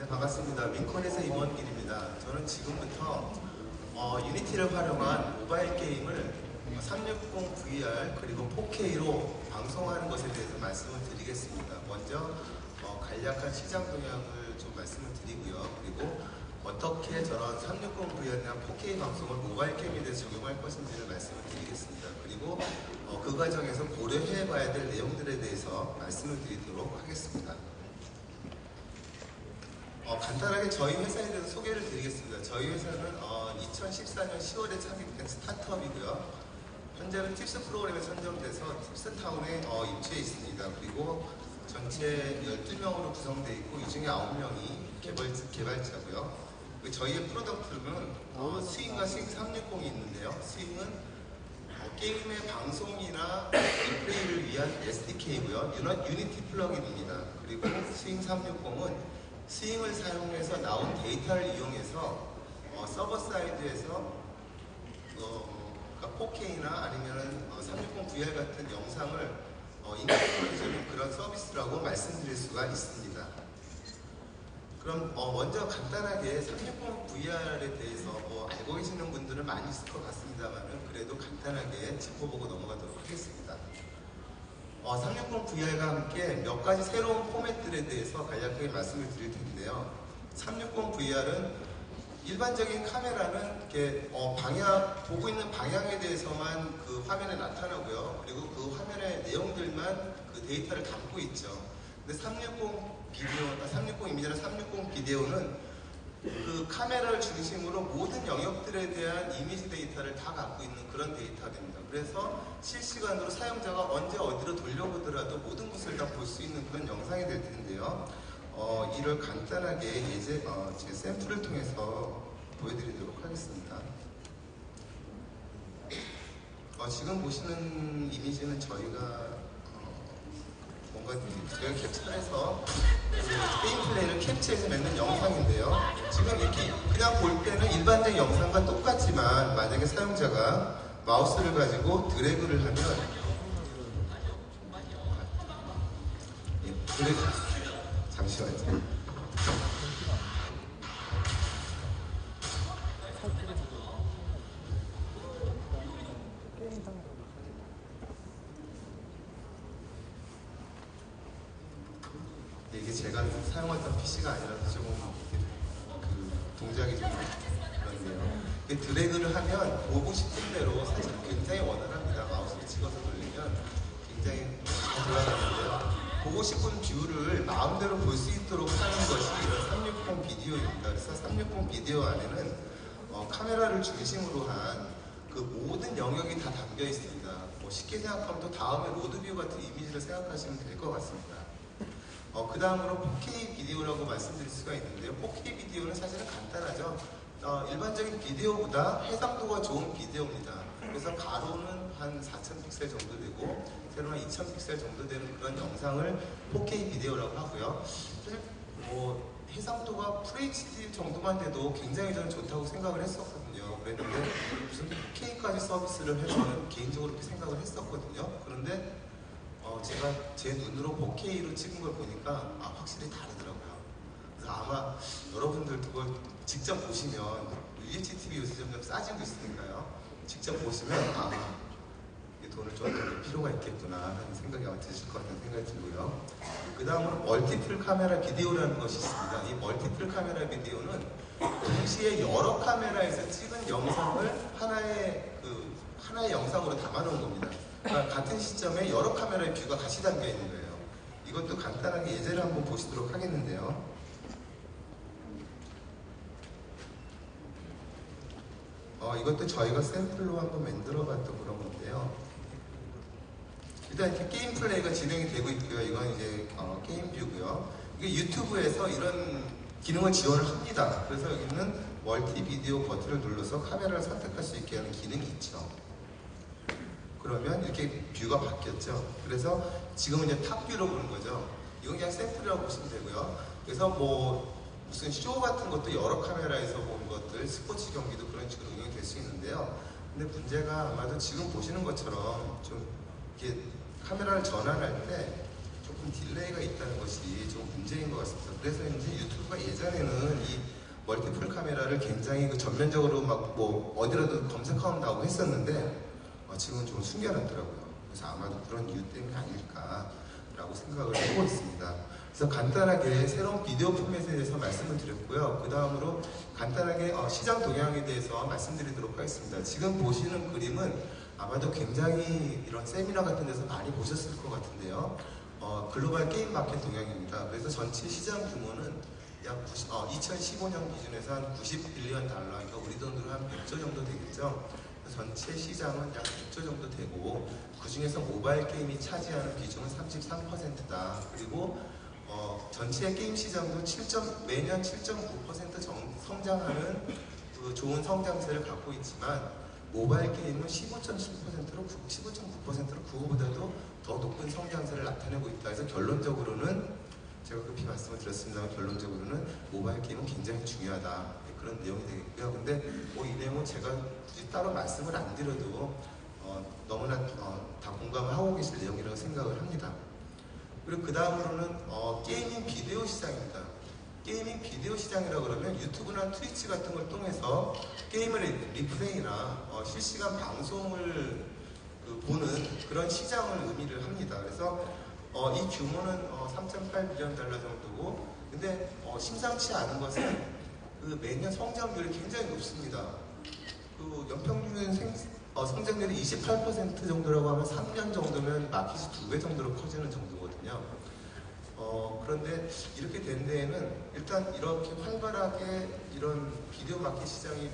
네, 반갑습니다. 민컨에서 임원길입니다. 저는 지금부터 유니티를 활용한 모바일 게임을 360 VR 그리고 4K로 방송하는 것에 대해서 말씀을 드리겠습니다. 먼저 간략한 시장 동향을 좀 말씀을 드리고요. 그리고 어떻게 저런 360 VR이나 4K 방송을 모바일 게임에 대해서 적용할 것인지를 말씀을 드리겠습니다. 그리고 그 과정에서 고려해 봐야 될 내용들에 대해서 말씀을 드리도록 하겠습니다. 간단하게 저희 회사에 대해서 소개를 드리겠습니다. 저희 회사는 2014년 10월에 창립된 스타트업이고요. 현재는 팁스 프로그램에 선정돼서 팁스타운에 입주해 있습니다. 그리고 전체 12명으로 구성되어 있고 이 중에 9명이 개발자고요. 저희의 프로덕트는 스윙과 스윙 360이 있는데요. 스윙은 게임의 방송이나 리플레이를 위한 SDK고요. 유니티 플러그인입니다. 그리고 스윙 360은 스윙을 사용해서 나온 데이터를 이용해서 서버 사이드에서 그러니까 4K나 아니면 360 VR 같은 영상을 인터넷해주는 그런 서비스라고 말씀드릴 수가 있습니다. 그럼 먼저 간단하게 360 VR에 대해서 알고 계시는 분들은 많이 있을 것 같습니다만 그래도 간단하게 짚어보고 넘어가도록 하겠습니다. 360 VR과 함께 몇 가지 새로운 포맷들에 대해서 간략하게 말씀을 드릴 텐데요. 360 VR은 일반적인 카메라는 이렇게 보고 있는 방향에 대해서만 그 화면에 나타나고요. 그리고 그 화면의 내용들만 그 데이터를 담고 있죠. 근데 360 이미지나 360 비디오는 그 카메라를 중심으로 모든 영역들에 대한 이미지 데이터를 다 갖고 있는 그런 데이터가 됩니다. 그래서 실시간으로 사용자가 언제 어디로 돌려보더라도 모든 것을 다 볼 수 있는 그런 영상이 될 텐데요. 이를 간단하게 제 샘플을 통해서 보여드리도록 하겠습니다. 지금 보시는 이미지는 저희가 뭔가 저희가 캡처해서 게임 플레이를 캡처해서 맺는 영상인데요. 지금 이렇게 그냥 볼 때는 일반적인 영상과 똑같지만 만약에 사용자가 마우스를 가지고 드래그를 하면 잠시만요. 이게 제가 사용했던 PC가 아니라서 조금 동작이 좀 그런데요. 드래그를 하면 보고 싶은 대로 사실 굉장히 원활합니다. 마우스를 찍어서 돌리면 굉장히 잘 돌아가는데요. 보고 싶은 뷰를 마음대로 볼 수 있도록 하는 것이 이런 360 비디오입니다. 그래서 360 비디오 안에는 카메라를 중심으로 한 그 모든 영역이 다 담겨 있습니다. 쉽게 생각하면 또 다음에 로드뷰 같은 이미지를 생각하시면 될 것 같습니다. 그 다음으로 4K 비디오라고 말씀드릴 수가 있는데요. 4K 비디오는 사실은 간단하죠. 일반적인 비디오보다 해상도가 좋은 비디오입니다. 그래서 가로는 한 4000 픽셀 정도 되고 세로는 2000 픽셀 정도 되는 그런 영상을 4K 비디오라고 하고요. 사실 해상도가 FHD 정도만 돼도 굉장히 저는 좋다고 생각을 했었거든요. 그랬는데 무슨 4K까지 서비스를 해서는 개인적으로 그렇게 생각을 했었거든요. 그런데 제가 제 눈으로 4K로 찍은 걸 보니까 확실히 다르더라고요. 그래서 아마 여러분들도 그걸 직접 보시면 UHTV 요새 점점 싸지고 있으니까요. 직접 보시면 돈을 좀 더 낼 필요가 있겠구나 하는 생각이 아마 드실 것 같다는 생각이 들고요. 그 다음으로 멀티플 카메라 비디오라는 것이 있습니다. 이 멀티플 카메라 비디오는 동시에 여러 카메라에서 찍은 영상을 하나의 영상으로 담아놓은 겁니다. 그러니까 같은 시점에 여러 카메라의 뷰가 같이 담겨 있는 거예요. 이것도 간단하게 예제를 한번 보시도록 하겠는데요. 이것도 저희가 샘플로 한번 만들어 봤던 그런 건데요. 일단 이렇게 게임 플레이가 진행이 되고 있고요. 이건 이제 게임 뷰고요. 이게 유튜브에서 이런 기능을 지원을 합니다. 그래서 여기는 멀티 비디오 버튼을 눌러서 카메라를 선택할 수 있게 하는 기능이 있죠. 그러면 이렇게 뷰가 바뀌었죠. 그래서 지금은 이제 탑뷰로 보는 거죠. 이건 그냥 샘플이라고 보시면 되고요. 그래서 무슨 쇼 같은 것도 여러 카메라에서 본 것들, 스포츠 경기도 그런 식으로 응용이 될 수 있는데요. 근데 문제가 아마도 지금 보시는 것처럼 좀 이렇게 카메라를 전환할 때 조금 딜레이가 있다는 것이 좀 문제인 것 같습니다. 그래서 이제 유튜브가 예전에는 이 멀티플 카메라를 굉장히 그 전면적으로 막 뭐 어디라도 검색하면 나오고 했었는데 지금은 좀 숨겨놨더라고요. 그래서 아마도 그런 이유 때문이 아닐까라고 생각을 하고 있습니다. 그래서 간단하게 새로운 비디오 포맷에 대해서 말씀을 드렸고요. 그 다음으로 간단하게 시장 동향에 대해서 말씀드리도록 하겠습니다. 지금 보시는 그림은 아마도 굉장히 이런 세미나 같은 데서 많이 보셨을 것 같은데요. 글로벌 게임 마켓 동향입니다. 그래서 전체 시장 규모는 약 2015년 기준에서 한 90빌리언 달러, 그러니까 우리 돈으로 한 100조 정도 되겠죠. 전체 시장은 약 100조 정도 되고 그 중에서 모바일 게임이 차지하는 비중은 33%다. 그리고 전체 게임 시장도 매년 7.9% 성장하는 그 좋은 성장세를 갖고 있지만 모바일 게임은 15.9%로 그거보다도 더 높은 성장세를 나타내고 있다. 그래서 결론적으로는 제가 급히 말씀을 드렸습니다만 결론적으로는 모바일 게임은 굉장히 중요하다. 그런 내용이 되겠고요. 근데 이 내용은 제가 굳이 따로 말씀을 안 드려도 너무나 다 공감을 하고 계실 내용이라고 생각을 합니다. 그리고 그 다음으로는 게이밍 비디오 시장입니다. 게이밍 비디오 시장이라고 그러면 유튜브나 트위치 같은 걸 통해서 게임을 리플레이나 실시간 방송을 보는 그런 시장을 의미를 합니다. 그래서 이 규모는 3.8빌리언 달러 정도고, 근데 심상치 않은 것은 그 매년 성장률이 굉장히 높습니다. 그 연평균 성장률이 28% 정도라고 하면 3년 정도면 마켓이 2배 정도로 커지는 정도거든요. 그런데 이렇게 된 데에는 일단 이렇게 활발하게 이런 비디오 마켓 시장이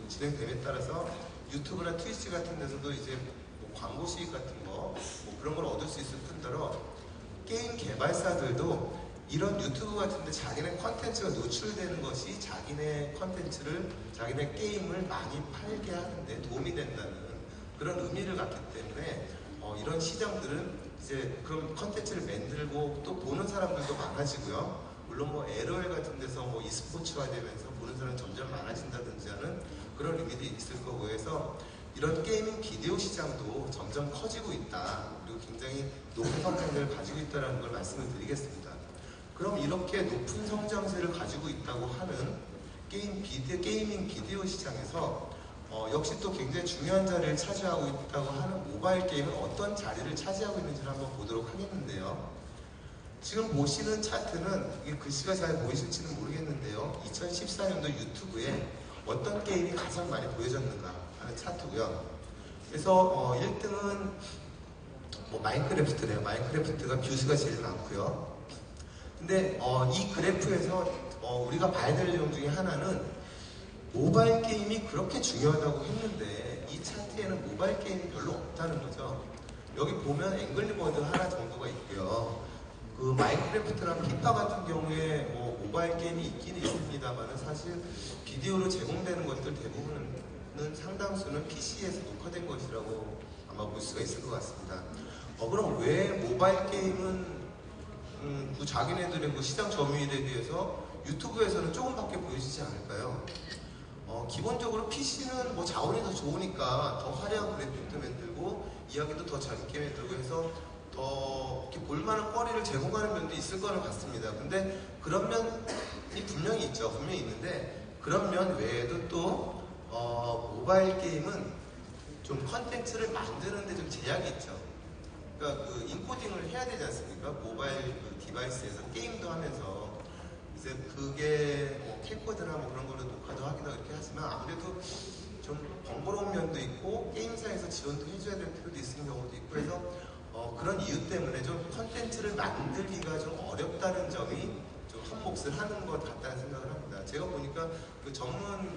진행됨에 따라서 유튜브나 트위치 같은 데서도 이제 뭐 광고 수익 같은 거 뭐 그런 걸 얻을 수 있을 뿐더러 게임 개발사들도 이런 유튜브 같은데 자기네 컨텐츠가 노출되는 것이 자기네 컨텐츠를, 자기네 게임을 많이 팔게 하는데 도움이 된다는 그런 의미를 갖기 때문에 이런 시장들은 이제 그런 컨텐츠를 만들고 또 보는 사람들도 많아지고요. 물론 뭐 LOL 같은 데서 뭐 e스포츠화 되면서 보는 사람이 점점 많아진다든지 하는 그런 의미도 있을 거고 해서 이런 게이밍 비디오 시장도 점점 커지고 있다. 그리고 굉장히 높은 성장세를 가지고 있다는 걸 말씀을 드리겠습니다. 그럼 이렇게 높은 성장세를 가지고 있다고 하는 게이밍 비디오 시장에서 역시 또 굉장히 중요한 자리를 차지하고 있다고 하는 모바일 게임은 어떤 자리를 차지하고 있는지를 한번 보도록 하겠는데요. 지금 보시는 차트는 이게 글씨가 잘 보이실지는 모르겠는데요. 2014년도 유튜브에 어떤 게임이 가장 많이 보여졌는가 하는 차트고요. 그래서 1등은 뭐 마인크래프트네요. 마인크래프트가 뷰수가 제일 많고요. 근데 이 그래프에서 우리가 봐야 될 내용 중에 하나는 모바일 게임이 그렇게 중요하다고 했는데 이 차트에는 모바일 게임이 별로 없다는 거죠. 여기 보면 앵글리버드 하나 정도가 있고요. 그 마인크래프트랑 피파 같은 경우에 뭐 모바일 게임이 있기는 있습니다만 사실 비디오로 제공되는 것들 대부분은 상당수는 PC에서 녹화된 것이라고 아마 볼 수가 있을 것 같습니다. 그럼 왜 모바일 게임은 그 자기네들의 그 시장 점유율에 비해서 유튜브에서는 조금밖에 보여지지 않을까요? 기본적으로 PC는 뭐 자원이 더 좋으니까 더 화려한 그래픽도 만들고 이야기도 더 재밌게 만들고 해서 더 이렇게 볼만한 거리를 제공하는 면도 있을 거는 같습니다. 근데 그런 면이 분명히 있죠. 분명히 있는데 그런 면 외에도 또 모바일 게임은 좀 컨텐츠를 만드는데 좀 제약이 있죠. 그러니까 그 인코딩을 해야 되지 않습니까? 모바일 그 디바이스에서 게임도 하면서 이제 그게 뭐 캠코드나 뭐 그런 걸로 녹화도 하기도 이렇게 하지만 아무래도 좀 번거로운 면도 있고 게임사에서 지원도 해줘야 될 필요도 있는 경우도 있고 해서 그런 이유 때문에 좀 컨텐츠를 만들기가 좀 어렵다는 점이 좀 한몫을 하는 것 같다는 생각을 합니다. 제가 보니까 그 전문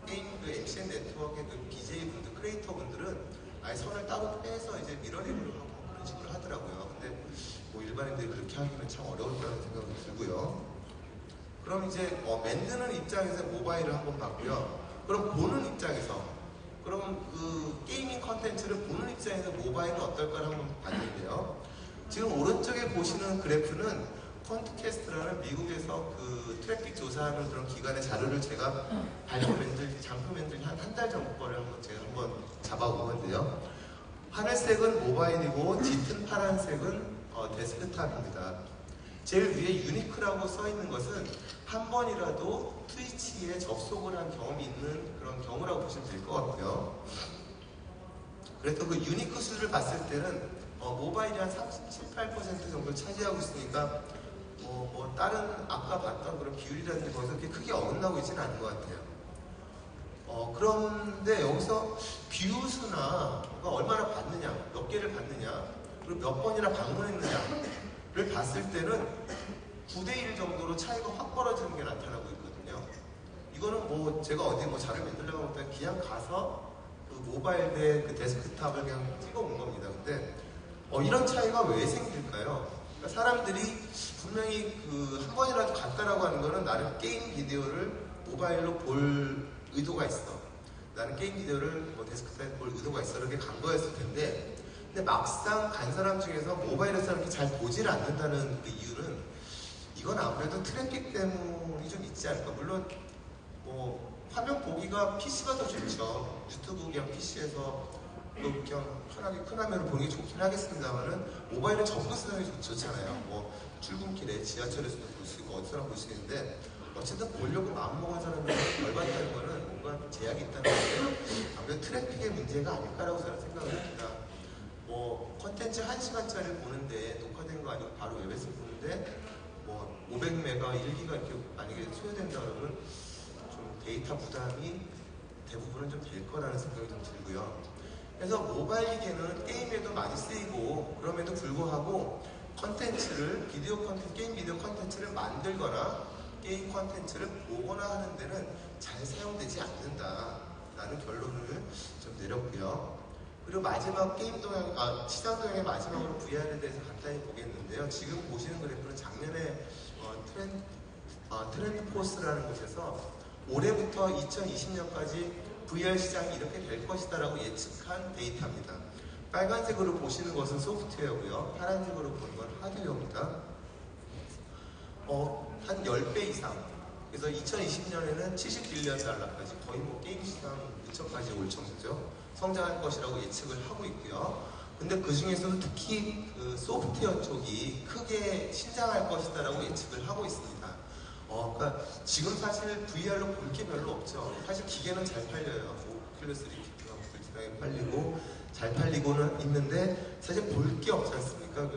게임 MCN 네트워크의 그 BJ분들, 크리에이터분들은 아예 선을 따로 빼서 이제 미러링을 하고 그런 식으로 하더라고요. 근데 뭐 일반인들이 그렇게 하기는 참 어려울 거라는 생각이 들고요. 그럼 이제 만드는 입장에서 모바일을 한번 봤고요. 그럼 보는 입장에서 그럼 그 게이밍 컨텐츠를 보는 입장에서 모바일은 어떨까를 한번 봤는데요. 지금 오른쪽에 보시는 그래프는 퀀트캐스트라는 미국에서 그 트래픽 조사하는 그런 기관의 자료를 제가 장표 만들기 한 달 전 거를 제가 한번 잡아온 건데요. 하늘색은 모바일이고 짙은 파란색은 데스크탑입니다. 제일 위에 유니크라고 써있는 것은 한 번이라도 트위치에 접속을 한 경험이 있는 그런 경우라고 보시면 될 것 같고요. 그래서 그 유니크 수를 봤을 때는 모바일이 한 37, 8% 정도 차지하고 있으니까 뭐 다른 아까 봤던 그런 비율이라든지 거기서 그렇게 크게 어긋나고 있지는 않은 것 같아요. 그런데 여기서 뷰수나 얼마나 봤느냐, 몇 개를 봤느냐, 그리고 몇 번이나 방문했느냐를 봤을 때는 9대1 정도로 차이가 확 벌어지는 게 나타나고 있거든요. 이거는 뭐 제가 어디 뭐 자료 만들려고 할 때 그냥 가서 그 모바일 대 그 데스크탑을 그냥 찍어온 겁니다. 근데 이런 차이가 왜 생길까요? 그러니까 사람들이 분명히 그 한 번이라도 갔다라고 하는 거는 나는 게임 비디오를 모바일로 볼 의도가 있어. 나는 게임 비디오를 뭐 데스크탑에 볼 의도가 있어. 이렇게 간 거였을 텐데, 근데 막상 간 사람 중에서 모바일에서 이렇게 잘 보질 않는다는 그 이유는 이건 아무래도 트래픽 때문이 좀 있지 않을까. 물론 뭐 화면 보기가 PC가 더 좋죠. 유튜브 그냥 PC에서 그냥 편하게 큰 화면을 보는 게 좋긴 하겠습니다만은 모바일은 접근성이 좋잖아요. 뭐 출근길에 지하철에서도 볼 수 있고 어디서나 볼 수 있는데 어쨌든 보려고 마음먹은 사람들이 덜 봤다는 거는 뭔가 제약이 있다는 건데 아무래도 트래픽의 문제가 아닐까라고 저는 생각을 합니다. 뭐 컨텐츠 1시간짜리 보는데 녹화된 거 아니고 바로 웹에서 보는데 뭐 500메가 1기가 이렇게 만약에 소요된다 그러면 좀 데이터 부담이 대부분은 좀 될 거라는 생각이 좀 들고요. 그래서 모바일 기계는 게임에도 많이 쓰이고 그럼에도 불구하고 컨텐츠를 게임 비디오 컨텐츠를 만들거나 게임 컨텐츠를 보거나 하는 데는 잘 사용되지 않는다라는 결론을 좀 내렸고요. 그리고 마지막 시장 동향의 마지막으로 VR에 대해서 간단히 보겠는데요. 지금 보시는 그래프는 작년에 트렌드 포스라는 곳에서 올해부터 2020년까지 VR 시장이 이렇게 될 것이다라고 예측한 데이터입니다. 빨간색으로 보시는 것은 소프트웨어고요. 파란색으로 보는 건 하드웨어입니다. 한 10배 이상. 그래서 2020년에는 70빌리언 달러까지 거의 뭐 게임 시장 근처까지 올 정도죠. 성장할 것이라고 예측을 하고 있고요. 근데 그 중에서도 특히 그 소프트웨어 쪽이 크게 신장할 것이다라고 예측을 하고 있습니다. 그러니까 지금 사실 VR로 볼 게 별로 없죠. 사실 기계는 잘 팔려요. 오큘러스 리프트가 불티나게 팔리고 잘 팔리고는 있는데 사실 볼 게 없지 않습니까?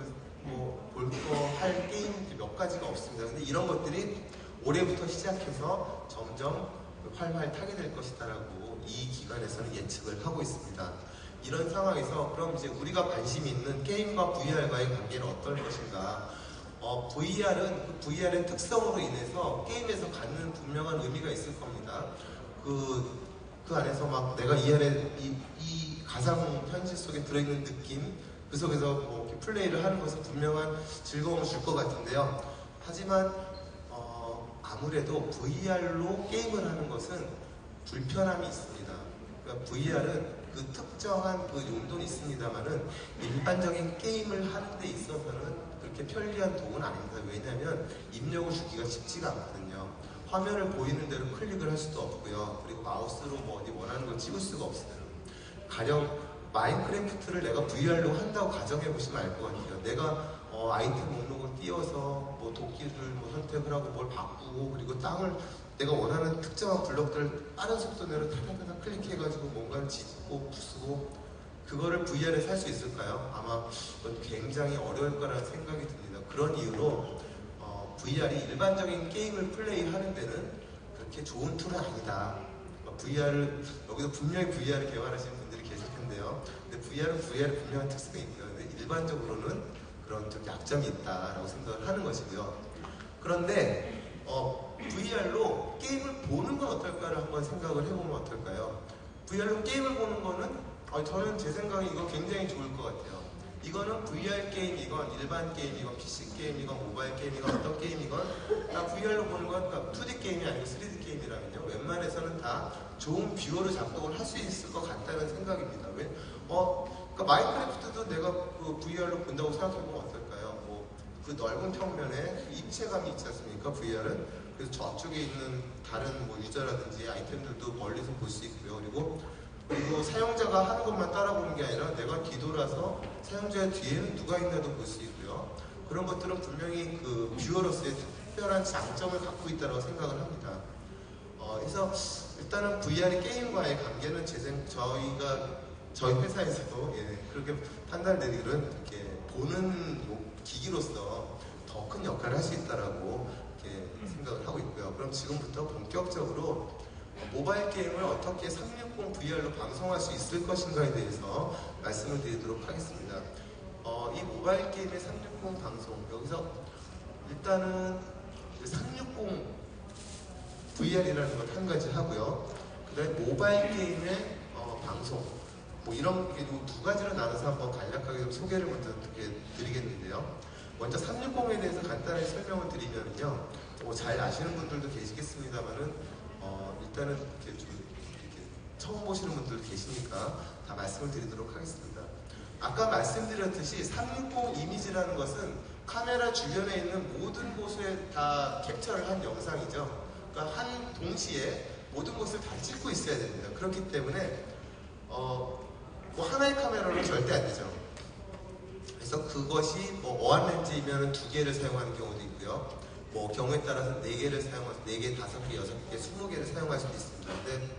뭐 볼 거 할 게임 몇 가지가 없습니다. 근데 이런 것들이 올해부터 시작해서 점점 활활 타게 될 것이다라고 이 기관에서는 예측을 하고 있습니다. 이런 상황에서 그럼 이제 우리가 관심 있는 게임과 VR과의 관계는 어떨 것인가? VR의 특성으로 인해서 게임에서 갖는 분명한 의미가 있을 겁니다. 그 안에서 막 내가 이 가상 현실 속에 들어있는 느낌, 그 속에서 뭐 이렇게 플레이를 하는 것은 분명한 즐거움을 줄 것 같은데요. 하지만 아무래도 VR로 게임을 하는 것은 불편함이 있습니다. 그러니까 VR은 그 특정한 그 용도는 있습니다만은 일반적인 게임을 하는 데 있어서는 그렇게 편리한 도구는 아닙니다. 왜냐하면 입력을 주기가 쉽지가 않거든요. 화면을 보이는 대로 클릭을 할 수도 없고요. 그리고 마우스로 뭐 어디 원하는 걸 찍을 수가 없어요. 가령 마인크래프트를 내가 VR로 한다고 가정해 보시면 알 것 같아요. 내가 아이템 목록을 띄워서 뭐 도끼를 뭐 선택을 하고 뭘 바꾸고 그리고 땅을 내가 원하는 특정한 블록들을 빠른 속도 내로 타닥타닥 클릭해가지고 뭔가를 짓고 부수고 그거를 VR에서 할 수 있을까요? 아마 그건 굉장히 어려울 거라는 생각이 듭니다. 그런 이유로 VR이 일반적인 게임을 플레이하는 데는 그렇게 좋은 툴은 아니다. 여기서 분명히 VR을 개발하시는 분들이 계실 텐데요. 근데 VR은 분명한 특성이 있고요. 근데 일반적으로는 그런 좀 약점이 있다라고 생각을 하는 것이고요. 그런데 VR로 게임을 보는 건 어떨까를 한번 생각을 해보면 어떨까요? VR로 게임을 보는 거는 저는 제 생각에 이거 굉장히 좋을 것 같아요. 이거는 VR 게임이건 일반 게임이건 PC 게임이건 모바일 게임이건 어떤 게임이건 다 VR로 보는 건 그러니까 2D 게임이 아니고 3D 게임이라면요. 웬만해서는 다 좋은 뷰어로 작동을 할 수 있을 것 같다는 생각입니다. 그러니까 마인크래프트도 내가 그 VR로 본다고 생각해보면 어떨까요? 그 넓은 평면에 입체감이 있지 않습니까? VR은. 그래서 저쪽에 있는 다른 뭐 유저라든지 아이템들도 멀리서 볼 수 있고요. 그리고 그리고 사용자가 하는 것만 따라보는 게 아니라 내가 뒤돌아서 사용자의 뒤에는 누가 있나도 볼 수 있고요. 그런 것들은 분명히 그 뷰어로서의 특별한 장점을 갖고 있다고 생각을 합니다. 그래서 일단은 VR이 게임과의 관계는 저희 회사에서도 그렇게 판단을 내리기로는 이렇게 보는 기기로서 더 큰 역할을 할 수 있다라고 이렇게 생각을 하고 있고요. 그럼 지금부터 본격적으로 모바일 게임을 어떻게 360 VR로 방송할 수 있을 것인가에 대해서 말씀을 드리도록 하겠습니다. 이 모바일 게임의 360 방송, 여기서 일단은 360 VR이라는 걸 한 가지 하고요. 그 다음에 모바일 게임의 방송, 뭐 이런 두 가지로 나눠서 한번 간략하게 좀 소개를 먼저 드리겠는데요. 먼저 360에 대해서 간단하게 설명을 드리면요. 잘 아시는 분들도 계시겠습니다만은 일단은 이렇게 처음 보시는 분들도 계시니까 다 말씀을 드리도록 하겠습니다. 아까 말씀드렸듯이 360 이미지라는 것은 카메라 주변에 있는 모든 곳에 다 캡처를 한 영상이죠. 그러니까 한 동시에 모든 곳을 다 찍고 있어야 됩니다. 그렇기 때문에 뭐 하나의 카메라로 절대 안 되죠. 그래서 그것이 뭐 어안렌즈이면 2개를 사용하는 경우도 있고요. 뭐 경우에 따라서 4개를 사용해서 4개, 5개, 6개, 20개를 사용할 수도 있습니다. 근데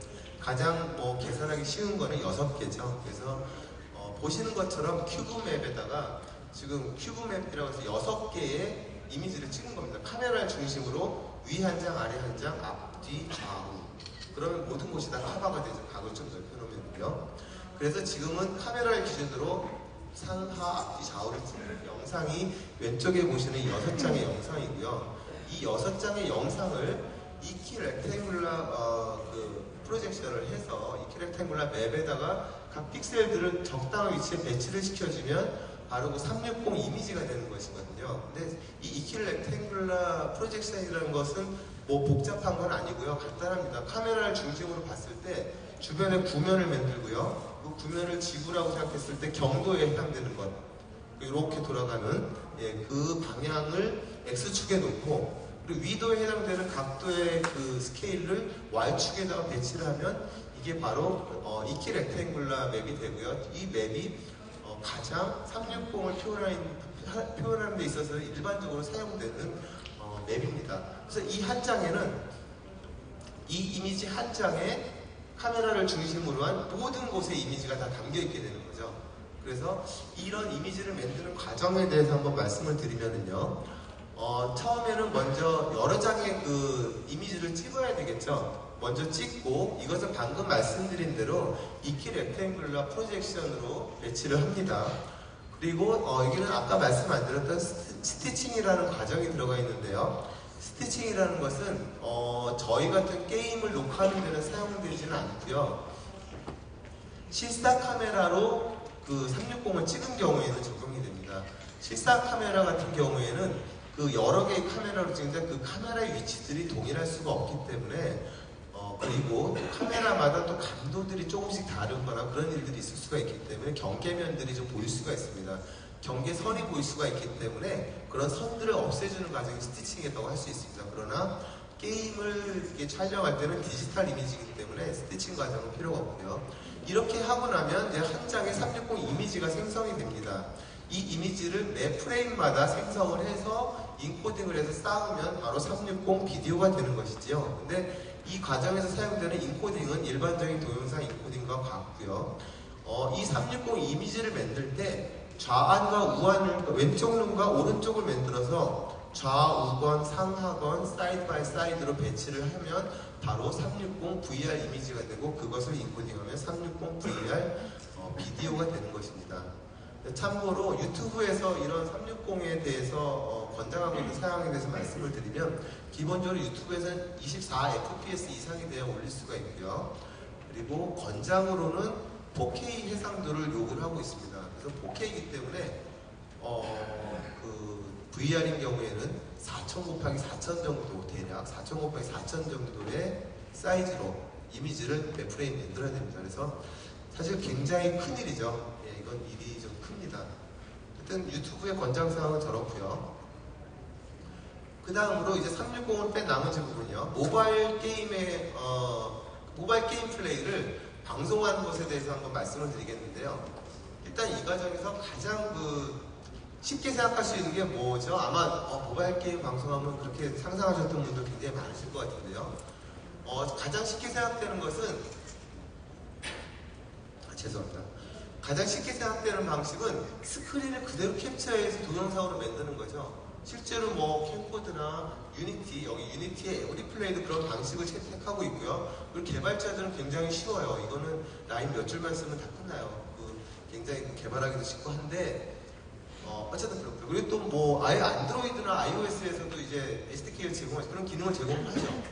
가장 뭐 계산하기 쉬운 거는 6개죠. 그래서 보시는 것처럼 큐브맵에다가 지금 큐브맵이라고 해서 6개의 이미지를 찍은 겁니다. 카메라를 중심으로 위 한 장, 아래 한 장, 앞, 뒤, 좌우. 그러면 모든 곳이 다 커버가 되죠. 각을 좀 넓혀놓으면요. 그래서 지금은 카메라를 기준으로 상하, 앞뒤, 좌우를 찍는 영상이 왼쪽에 보시는 6장의 영상이고요. 이 6장의 영상을 이키 렉탱글라 프로젝션을 해서 이키 렉탱글라 맵에다가 각 픽셀들을 적당한 위치에 배치를 시켜주면 바로 그 360 이미지가 되는 것이거든요. 근데 이 이키 렉탱글라 프로젝션이라는 것은 뭐 복잡한 건 아니고요. 간단합니다. 카메라를 중심으로 봤을 때 주변에 구면을 만들고요. 그 구면을 지구라고 생각했을 때 경도에 해당되는 것, 이렇게 돌아가는 그 방향을 X축에 놓고, 그리고 위도에 해당되는 각도의 그 스케일을 Y축에다가 배치를 하면 이게 바로 이키 렉탱글라 맵이 되고요. 이 맵이 가장 360을 표현하는 데 있어서 일반적으로 사용되는 맵입니다. 그래서 이 한 장에는 이 이미지 한 장에 카메라를 중심으로 한 모든 곳의 이미지가 다 담겨있게 되는 거죠. 그래서 이런 이미지를 만드는 과정에 대해서 한번 말씀을 드리면은요. 처음에는 먼저 여러 장의 그 이미지를 찍어야 되겠죠. 먼저 찍고 이것은 방금 말씀드린 대로 이키 렉탱글라 프로젝션으로 배치를 합니다. 그리고 여기는 아까 말씀 안 드렸던 스티칭이라는 과정이 들어가 있는데요. 스티칭이라는 것은 저희 같은 게임을 녹화하는 데는 사용되지는 않고요. 실사 카메라로 그 360을 찍은 경우에는 적용이 됩니다. 실사 카메라 같은 경우에는 그 여러 개의 카메라로 찍는데 그 카메라의 위치들이 동일할 수가 없기 때문에 그리고 카메라마다 또 감도들이 조금씩 다르거나 그런 일들이 있을 수가 있기 때문에 경계면들이 좀 보일 수가 있습니다. 경계선이 보일 수가 있기 때문에 그런 선들을 없애주는 과정이 스티칭이라고 할 수 있습니다. 그러나 게임을 촬영할 때는 디지털 이미지이기 때문에 스티칭 과정은 필요가 없고요. 이렇게 하고 나면 이제 한 장의 360 이미지가 생성이 됩니다. 이 이미지를 매 프레임마다 생성을 해서 인코딩을 해서 쌓으면 바로 360 비디오가 되는 것이지요. 근데 이 과정에서 사용되는 인코딩은 일반적인 동영상 인코딩과 같고요. 이 360 이미지를 만들 때 좌안과 우안을, 왼쪽 눈과 오른쪽을 만들어서 좌우건, 상하건, 사이드 바이 사이드로 배치를 하면 바로 360 VR 이미지가 되고 그것을 인코딩하면 360 VR 비디오가 되는 것입니다. 참고로 유튜브에서 이런 360에 대해서 권장하고 있는 사양에 대해서 말씀을 드리면 기본적으로 유튜브에서는 24fps 이상이 돼야 올릴 수가 있고요. 그리고 권장으로는 4K 해상도를 요구를 하고 있습니다. 그래서 4K이기 때문에 VR인 경우에는 4000 곱하기 4000 정도, 대략 4000 곱하기 4000 정도의 사이즈로 이미지를 몇 프레임 만들어야 됩니다. 그래서 사실 굉장히 큰 일이죠. 이건 일이 좀 큽니다. 하여튼 유튜브의 권장사항은 저렇고요. 그 다음으로 이제 360을 뺀 나머지 부분이요. 모바일 게임 플레이를 방송하는 것에 대해서 한번 말씀을 드리겠는데요. 일단 이 과정에서 가장 쉽게 생각할 수 있는 게 뭐죠? 아마 모바일 게임 방송하면 그렇게 상상하셨던 분들 굉장히 많으실 것 같은데요. 가장 쉽게 생각되는 것은 죄송합니다. 가장 쉽게 생각되는 방식은 스크린을 그대로 캡처해서 동영상으로 만드는 거죠. 실제로 뭐 캠코드나 유니티, 여기 유니티의 에브리플레이도 그런 방식을 채택하고 있고요. 그리고 개발자들은 굉장히 쉬워요. 이거는 라인 몇 줄만 쓰면 다 끝나요. 굉장히 개발하기도 쉽고 한데 어쨌든 그렇고요. 그리고 또 뭐 아예 안드로이드나 iOS에서도 이제 SDK를 제공해서 그런 기능을 제공하죠.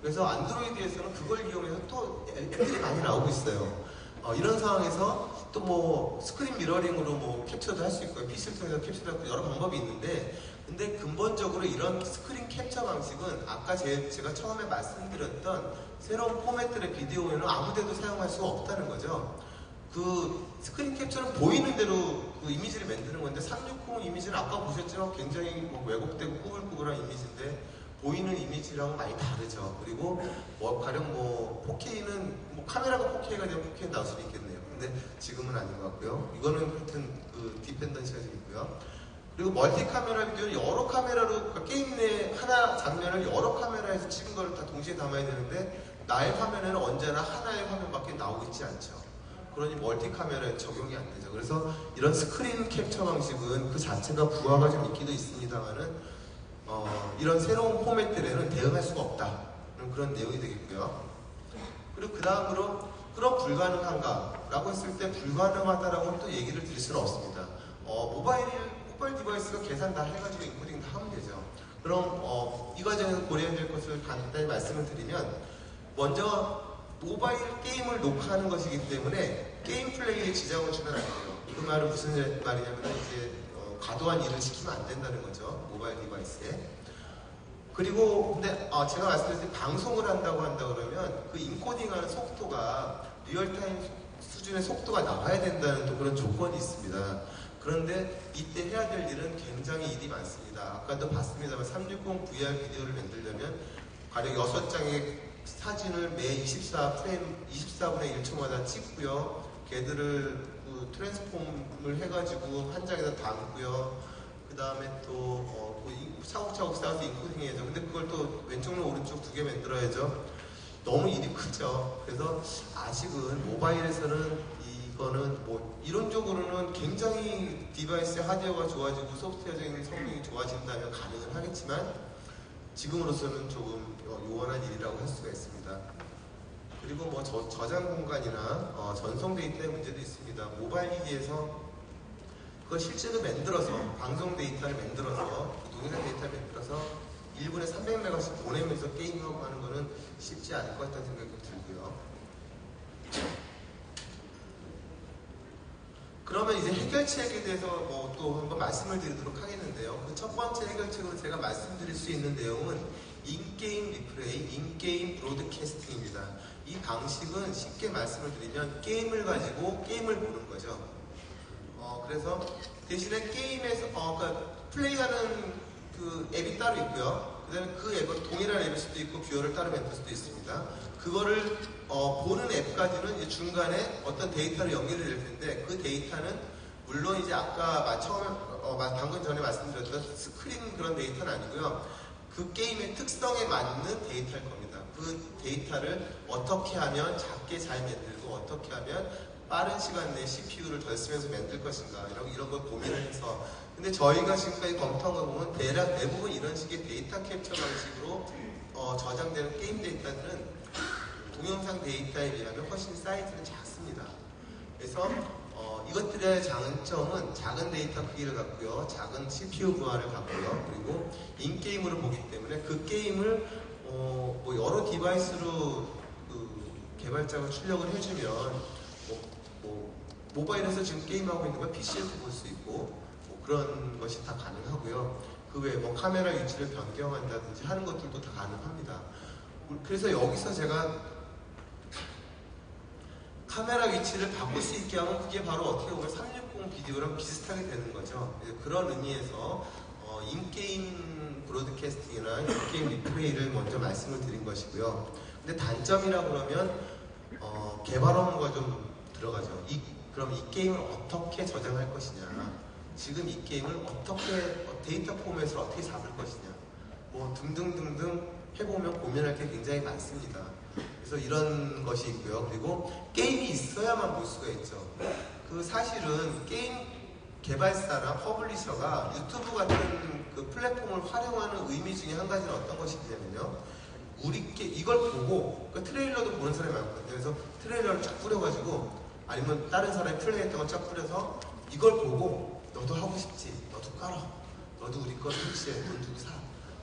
그래서 안드로이드에서는 그걸 이용해서 또 앱들이 많이 나오고 있어요. 이런 상황에서 또 뭐 스크린 미러링으로 뭐 캡처도 할 수 있고요. PC를 통해서 캡처도 할 수 있고 여러 방법이 있는데, 근데 근본적으로 이런 스크린 캡처 방식은 아까 제가 처음에 말씀드렸던 새로운 포맷들의 비디오에는 아무데도 사용할 수가 없다는 거죠. 그 스크린 캡처는 보이는 대로 그 이미지를 만드는 건데, 360 이미지는 아까 보셨지만 굉장히 뭐 왜곡되고 꾸불꾸불한 이미지인데 보이는 이미지랑은 많이 다르죠. 그리고 가령 뭐 4K는 뭐 카메라가 4K가 되면 4K 나올 수도 있겠네요. 근데 지금은 아닌 것 같고요. 이거는 하여튼 디펜던시가 좀 있고요. 그리고 멀티 카메라 비디오는 여러 카메라로, 그러니까 게임 내 하나 장면을 여러 카메라에서 찍은 거를 다 동시에 담아야 되는데, 나의 화면에는 언제나 하나의 화면밖에 나오고 있지 않죠. 그러니 멀티 카메라에 적용이 안 되죠. 그래서 이런 스크린 캡처 방식은 그 자체가 부하가 좀 있기도 있습니다만은 이런 새로운 포맷들에는 대응할 수가 없다. 그런 내용이 되겠고요. 그리고 그 다음으로 그럼 불가능한가? 라고 했을 때 불가능하다라고는 또 얘기를 드릴 수는 없습니다. 모바일 디바이스가 계산 다 해가지고 인코딩 다 하면 되죠. 그럼 이 과정에서 고려해야 될 것을 간단히 말씀을 드리면, 먼저 모바일 게임을 녹화하는 것이기 때문에 게임 플레이에 지장을 주면 안 돼요. 그 말은 무슨 말이냐면 이제 과도한 일을 시키면 안 된다는 거죠. 모바일 디바이스에. 그리고 근데 제가 말씀드렸을 때 방송을 한다고 그러면 그 인코딩하는 속도가 리얼타임 수준의 속도가 나와야 된다는 또 그런 조건이 있습니다. 그런데 이때 해야 될 일은 굉장히 일이 많습니다. 아까도 봤습니다만 360 VR 비디오를 만들려면 가령 6장의 사진을 매 24분의 1초마다 찍고요. 걔들을 트랜스폼을 해가지고 한 장에다 담고요. 그 다음에 또 차곡차곡 쌓아서 인코딩 해야죠. 근데 그걸 또 왼쪽과 오른쪽 두 개 만들어야죠. 너무 일이 크죠. 그래서 아직은 모바일에서는 이거는 뭐 이론적으로는 굉장히 디바이스의 하드웨어가 좋아지고 소프트웨어적인 성능이 좋아진다면 가능은 하겠지만 지금으로서는 조금 요원한 일이라고 할 수가 있습니다. 그리고 뭐 저장 공간이나 전송 데이터의 문제도 있습니다. 모바일 기기에서 그걸 실제로 만들어서 방송 데이터를 만들어서 동영상 데이터를 만들어서 1분에 300메가씩 보내면서 게임하고 하는 거는 쉽지 않을 것 같다는 생각이 들고요. 그러면 이제 해결책에 대해서 뭐 또 한번 말씀을 드리도록 하겠는데요. 그 첫 번째 해결책으로 제가 말씀드릴 수 있는 내용은 인게임 리플레이, 인게임 브로드캐스팅입니다. 이 방식은 쉽게 말씀을 드리면 게임을 가지고 게임을 보는 거죠. 그래서 대신에 게임에서 그러니까 플레이하는 그 앱이 따로 있고요. 그 다음에 그 앱은 동일한 앱일 수도 있고 뷰어를 따로 만들 수도 있습니다. 그거를 보는 앱까지는 이제 중간에 어떤 데이터를 연결을 될 텐데, 그 데이터는 물론 이제 아까 방금 전에 말씀드렸던 스크린 그런 데이터는 아니고요. 그 게임의 특성에 맞는 데이터일 겁니다. 그 데이터를 어떻게 하면 작게 잘 만들고 어떻게 하면 빠른 시간 내에 CPU를 덜 쓰면서 만들 것인가 이런 걸 고민을 해서, 근데 저희가 지금까지 검토한 거 보면 대부분 이런 식의 데이터 캡처 방식으로 저장되는 게임 데이터들은 동영상 데이터에 비하면 훨씬 사이즈는 작습니다. 그래서 이것들의 장점은 작은 데이터 크기를 갖고요, 작은 CPU 부하를 갖고요, 그리고 인게임으로 보기 때문에 그 게임을 뭐 여러 디바이스로 개발자가 출력을 해주면 모바일에서 지금 게임하고 있는 걸 PC에서 볼 수 있고 뭐 그런 것이 다 가능하고요. 그 외에 뭐 카메라 위치를 변경한다든지 하는 것들도 다 가능합니다. 그래서 여기서 제가 카메라 위치를 바꿀 수 있게 하면 그게 바로 어떻게 보면 360 비디오랑 비슷하게 되는 거죠. 그런 의미에서 인게임 브로드캐스팅이나 인게임 리플레이를 먼저 말씀을 드린 것이고요. 근데 단점이라 그러면 개발 업무가 좀 들어가죠. 그럼 이 게임을 어떻게 저장할 것이냐, 지금 이 게임을 어떻게 데이터 포맷을 어떻게 잡을 것이냐, 뭐 등등등등 해보면 고민할 게 굉장히 많습니다. 그래서 이런 것이 있고요. 그리고 게임이 있어야만 볼 수가 있죠. 그 사실은 게임 개발사나 퍼블리셔가 유튜브 같은 그 플랫폼을 활용하는 의미 중에 한 가지는 어떤 것이냐면요, 이걸 보고, 그 트레일러도 보는 사람이 많거든요. 그래서 트레일러를 쫙 뿌려가지고, 아니면 다른 사람이 플레이했던 걸 쫙 뿌려서 이걸 보고 너도 하고 싶지, 너도 깔아, 너도 우리 거 설치해, 돈 주고 사,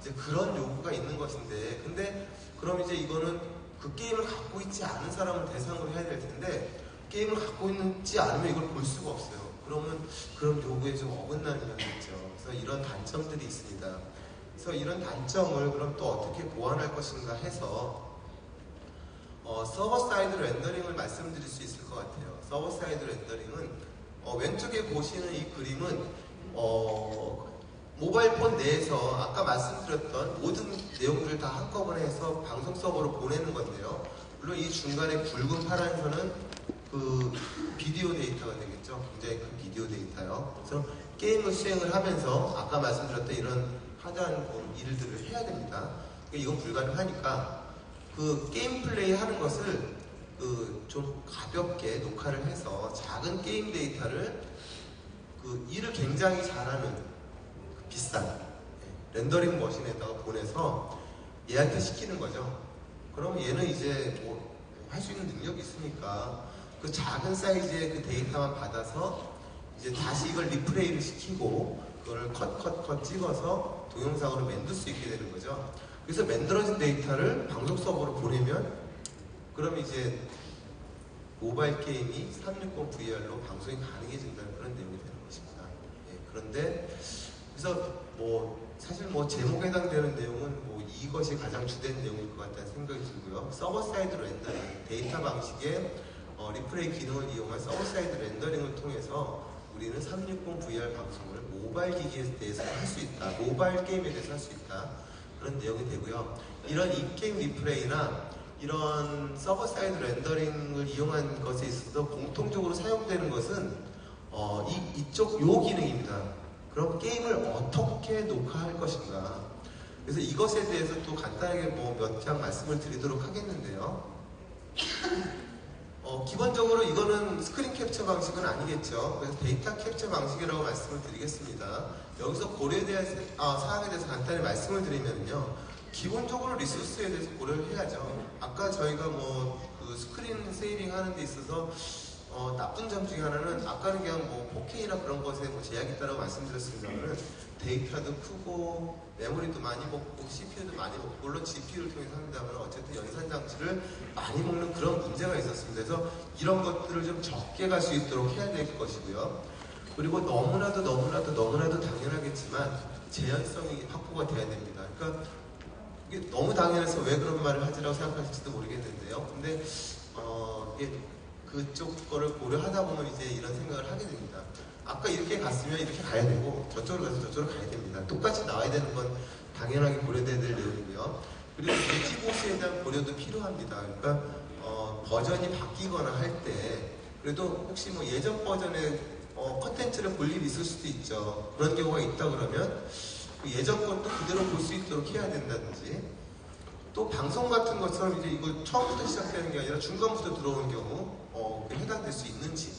이제 그런 요구가 있는 것인데, 근데 그럼 이제 이거는 그 게임을 갖고 있지 않은 사람을 대상으로 해야 될 텐데, 게임을 갖고 있지 않으면 이걸 볼 수가 없어요. 그러면 그런 요구에 좀 어긋나는 면이 있죠. 그래서 이런 단점들이 있습니다. 그래서 이런 단점을 그럼 또 어떻게 보완할 것인가 해서 서버 사이드 렌더링을 말씀드릴 수 있을 것 같아요. 서버 사이드 렌더링은 왼쪽에 보시는 이 그림은 모바일 폰 내에서 아까 말씀드렸던 모든 내용들을 다 한꺼번에 해서 방송 서버로 보내는 건데요. 물론 이 중간에 굵은 파란 선은 그 비디오 데이터가 되겠죠. 굉장히 큰 비디오 데이터요. 그래서 게임을 수행을 하면서 아까 말씀드렸던 이런 하드한 일들을 해야 됩니다. 이건 불가능하니까 그 게임 플레이 하는 것을 좀 가볍게 녹화를 해서 작은 게임 데이터를 일을 굉장히 잘하는 비싼 렌더링 머신에다가 보내서 얘한테 시키는 거죠. 그럼 얘는 이제 뭐 할 수 있는 능력이 있으니까 그 작은 사이즈의 그 데이터만 받아서 이제 다시 이걸 리플레이를 시키고 그거를 컷 찍어서 동영상으로 만들 수 있게 되는 거죠. 그래서 만들어진 데이터를 방송 서버로 보내면 그럼 이제 모바일 게임이 360 VR로 방송이 가능해진다는 그런 내용이 되는 것입니다. 그런데 그래서 뭐 사실 뭐 제목에 해당되는 내용은 뭐 이것이 가장 주된 내용일 것 같다는 생각이 들고요. 서버 사이드 렌더링, 데이터 방식의 리플레이 기능을 이용한 서버 사이드 렌더링을 통해서 우리는 360 VR 방송을 모바일 기기에 대해서 할 수 있다, 모바일 게임에 대해서 할 수 있다, 그런 내용이 되고요. 이런 인게임 리플레이나 이런 서버 사이드 렌더링을 이용한 것에 있어서 공통적으로 사용되는 것은 이쪽 요 기능입니다. 그럼 게임을 어떻게 녹화할 것인가, 그래서 이것에 대해서 또 간단하게 뭐 몇 장 말씀을 드리도록 하겠는데요. 기본적으로 이거는 스크린 캡처 방식은 아니겠죠. 그래서 데이터 캡처 방식이라고 말씀을 드리겠습니다. 여기서 고려해야 될 사항에 대해서 간단히 말씀을 드리면요, 기본적으로 리소스에 대해서 고려를 해야죠. 아까 저희가 뭐 그 스크린 세이빙 하는 데 있어서 나쁜 점 중에 하나는, 아까는 그냥 뭐 4K나 그런 것에 뭐 제약이 있다고 말씀드렸습니다만 데이터도 크고 메모리도 많이 먹고 CPU도 많이 먹고, 물론 GPU를 통해서 합니다만 어쨌든 연산 장치를 많이 먹는 그런 문제가 있었습니다. 그래서 이런 것들을 좀 적게 갈 수 있도록 해야 될 것이고요. 그리고 너무나도 당연하겠지만 제한성이 확보가 돼야 됩니다. 그러니까 이게 너무 당연해서 왜 그런 말을 하지라고 생각하실지도 모르겠는데요. 근데 이게 그쪽 거를 고려하다 보면 이제 이런 생각을 하게 됩니다. 아까 이렇게 갔으면 이렇게 가야 되고, 저쪽으로 가서 저쪽으로 가야 됩니다. 똑같이 나와야 되는 건 당연하게 고려돼야 될 내용이고요. 그리고 multi-boss에 대한 고려도 필요합니다. 그러니까 버전이 바뀌거나 할 때 그래도 혹시 뭐 예전 버전의 컨텐츠를 볼 일이 있을 수도 있죠. 그런 경우가 있다 그러면 그 예전 것도 그대로 볼 수 있도록 해야 된다든지, 또 방송 같은 것처럼 이제 이거 처음부터 시작되는 게 아니라 중간부터 들어오는 경우 해당될 수 있는지,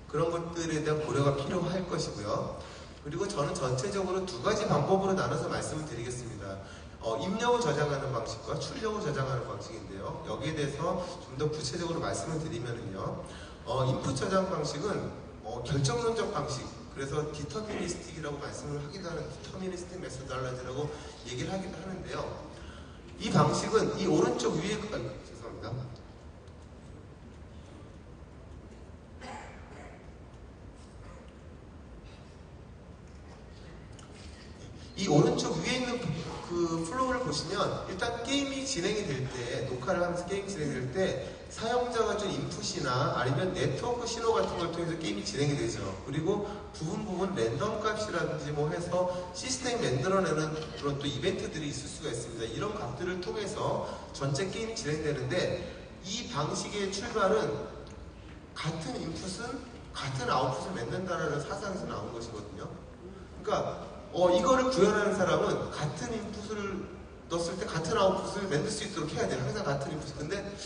그런 것들에 대한 고려가 필요할 것이고요. 그리고 저는 전체적으로 두 가지 방법으로 나눠서 말씀을 드리겠습니다. 입력을 저장하는 방식과 출력을 저장하는 방식인데요. 여기에 대해서 좀 더 구체적으로 말씀을 드리면요, 인풋 저장 방식은 결정론적 방식, 그래서 디터미니스틱이라고 말씀을 하기도 하는 디터미니스틱 메소달라지라고 얘기를 하기도 하는데요. 이 방식은 이 오른쪽 위에 죄송합니다. 이 오른쪽 위에 있는 그 플로우를 보시면 일단 게임이 진행이 될 때, 녹화를 하면서 게임이 진행될 때 사용자가 준 인풋이나 아니면 네트워크 신호 같은 걸 통해서 게임이 진행이 되죠. 그리고 부분 랜덤 값이라든지 뭐 해서 시스템이 만들어내는 그런 또 이벤트들이 있을 수가 있습니다. 이런 값들을 통해서 전체 게임이 진행되는데 이 방식의 출발은 같은 인풋은 같은 아웃풋을 맺는다라는 사상에서 나온 것이거든요. 그러니까 이거를 구현하는 사람은 같은 인풋을 넣었을 때 같은 아웃풋을 만들 수 있도록 해야 돼요. 항상 같은 인풋. 근데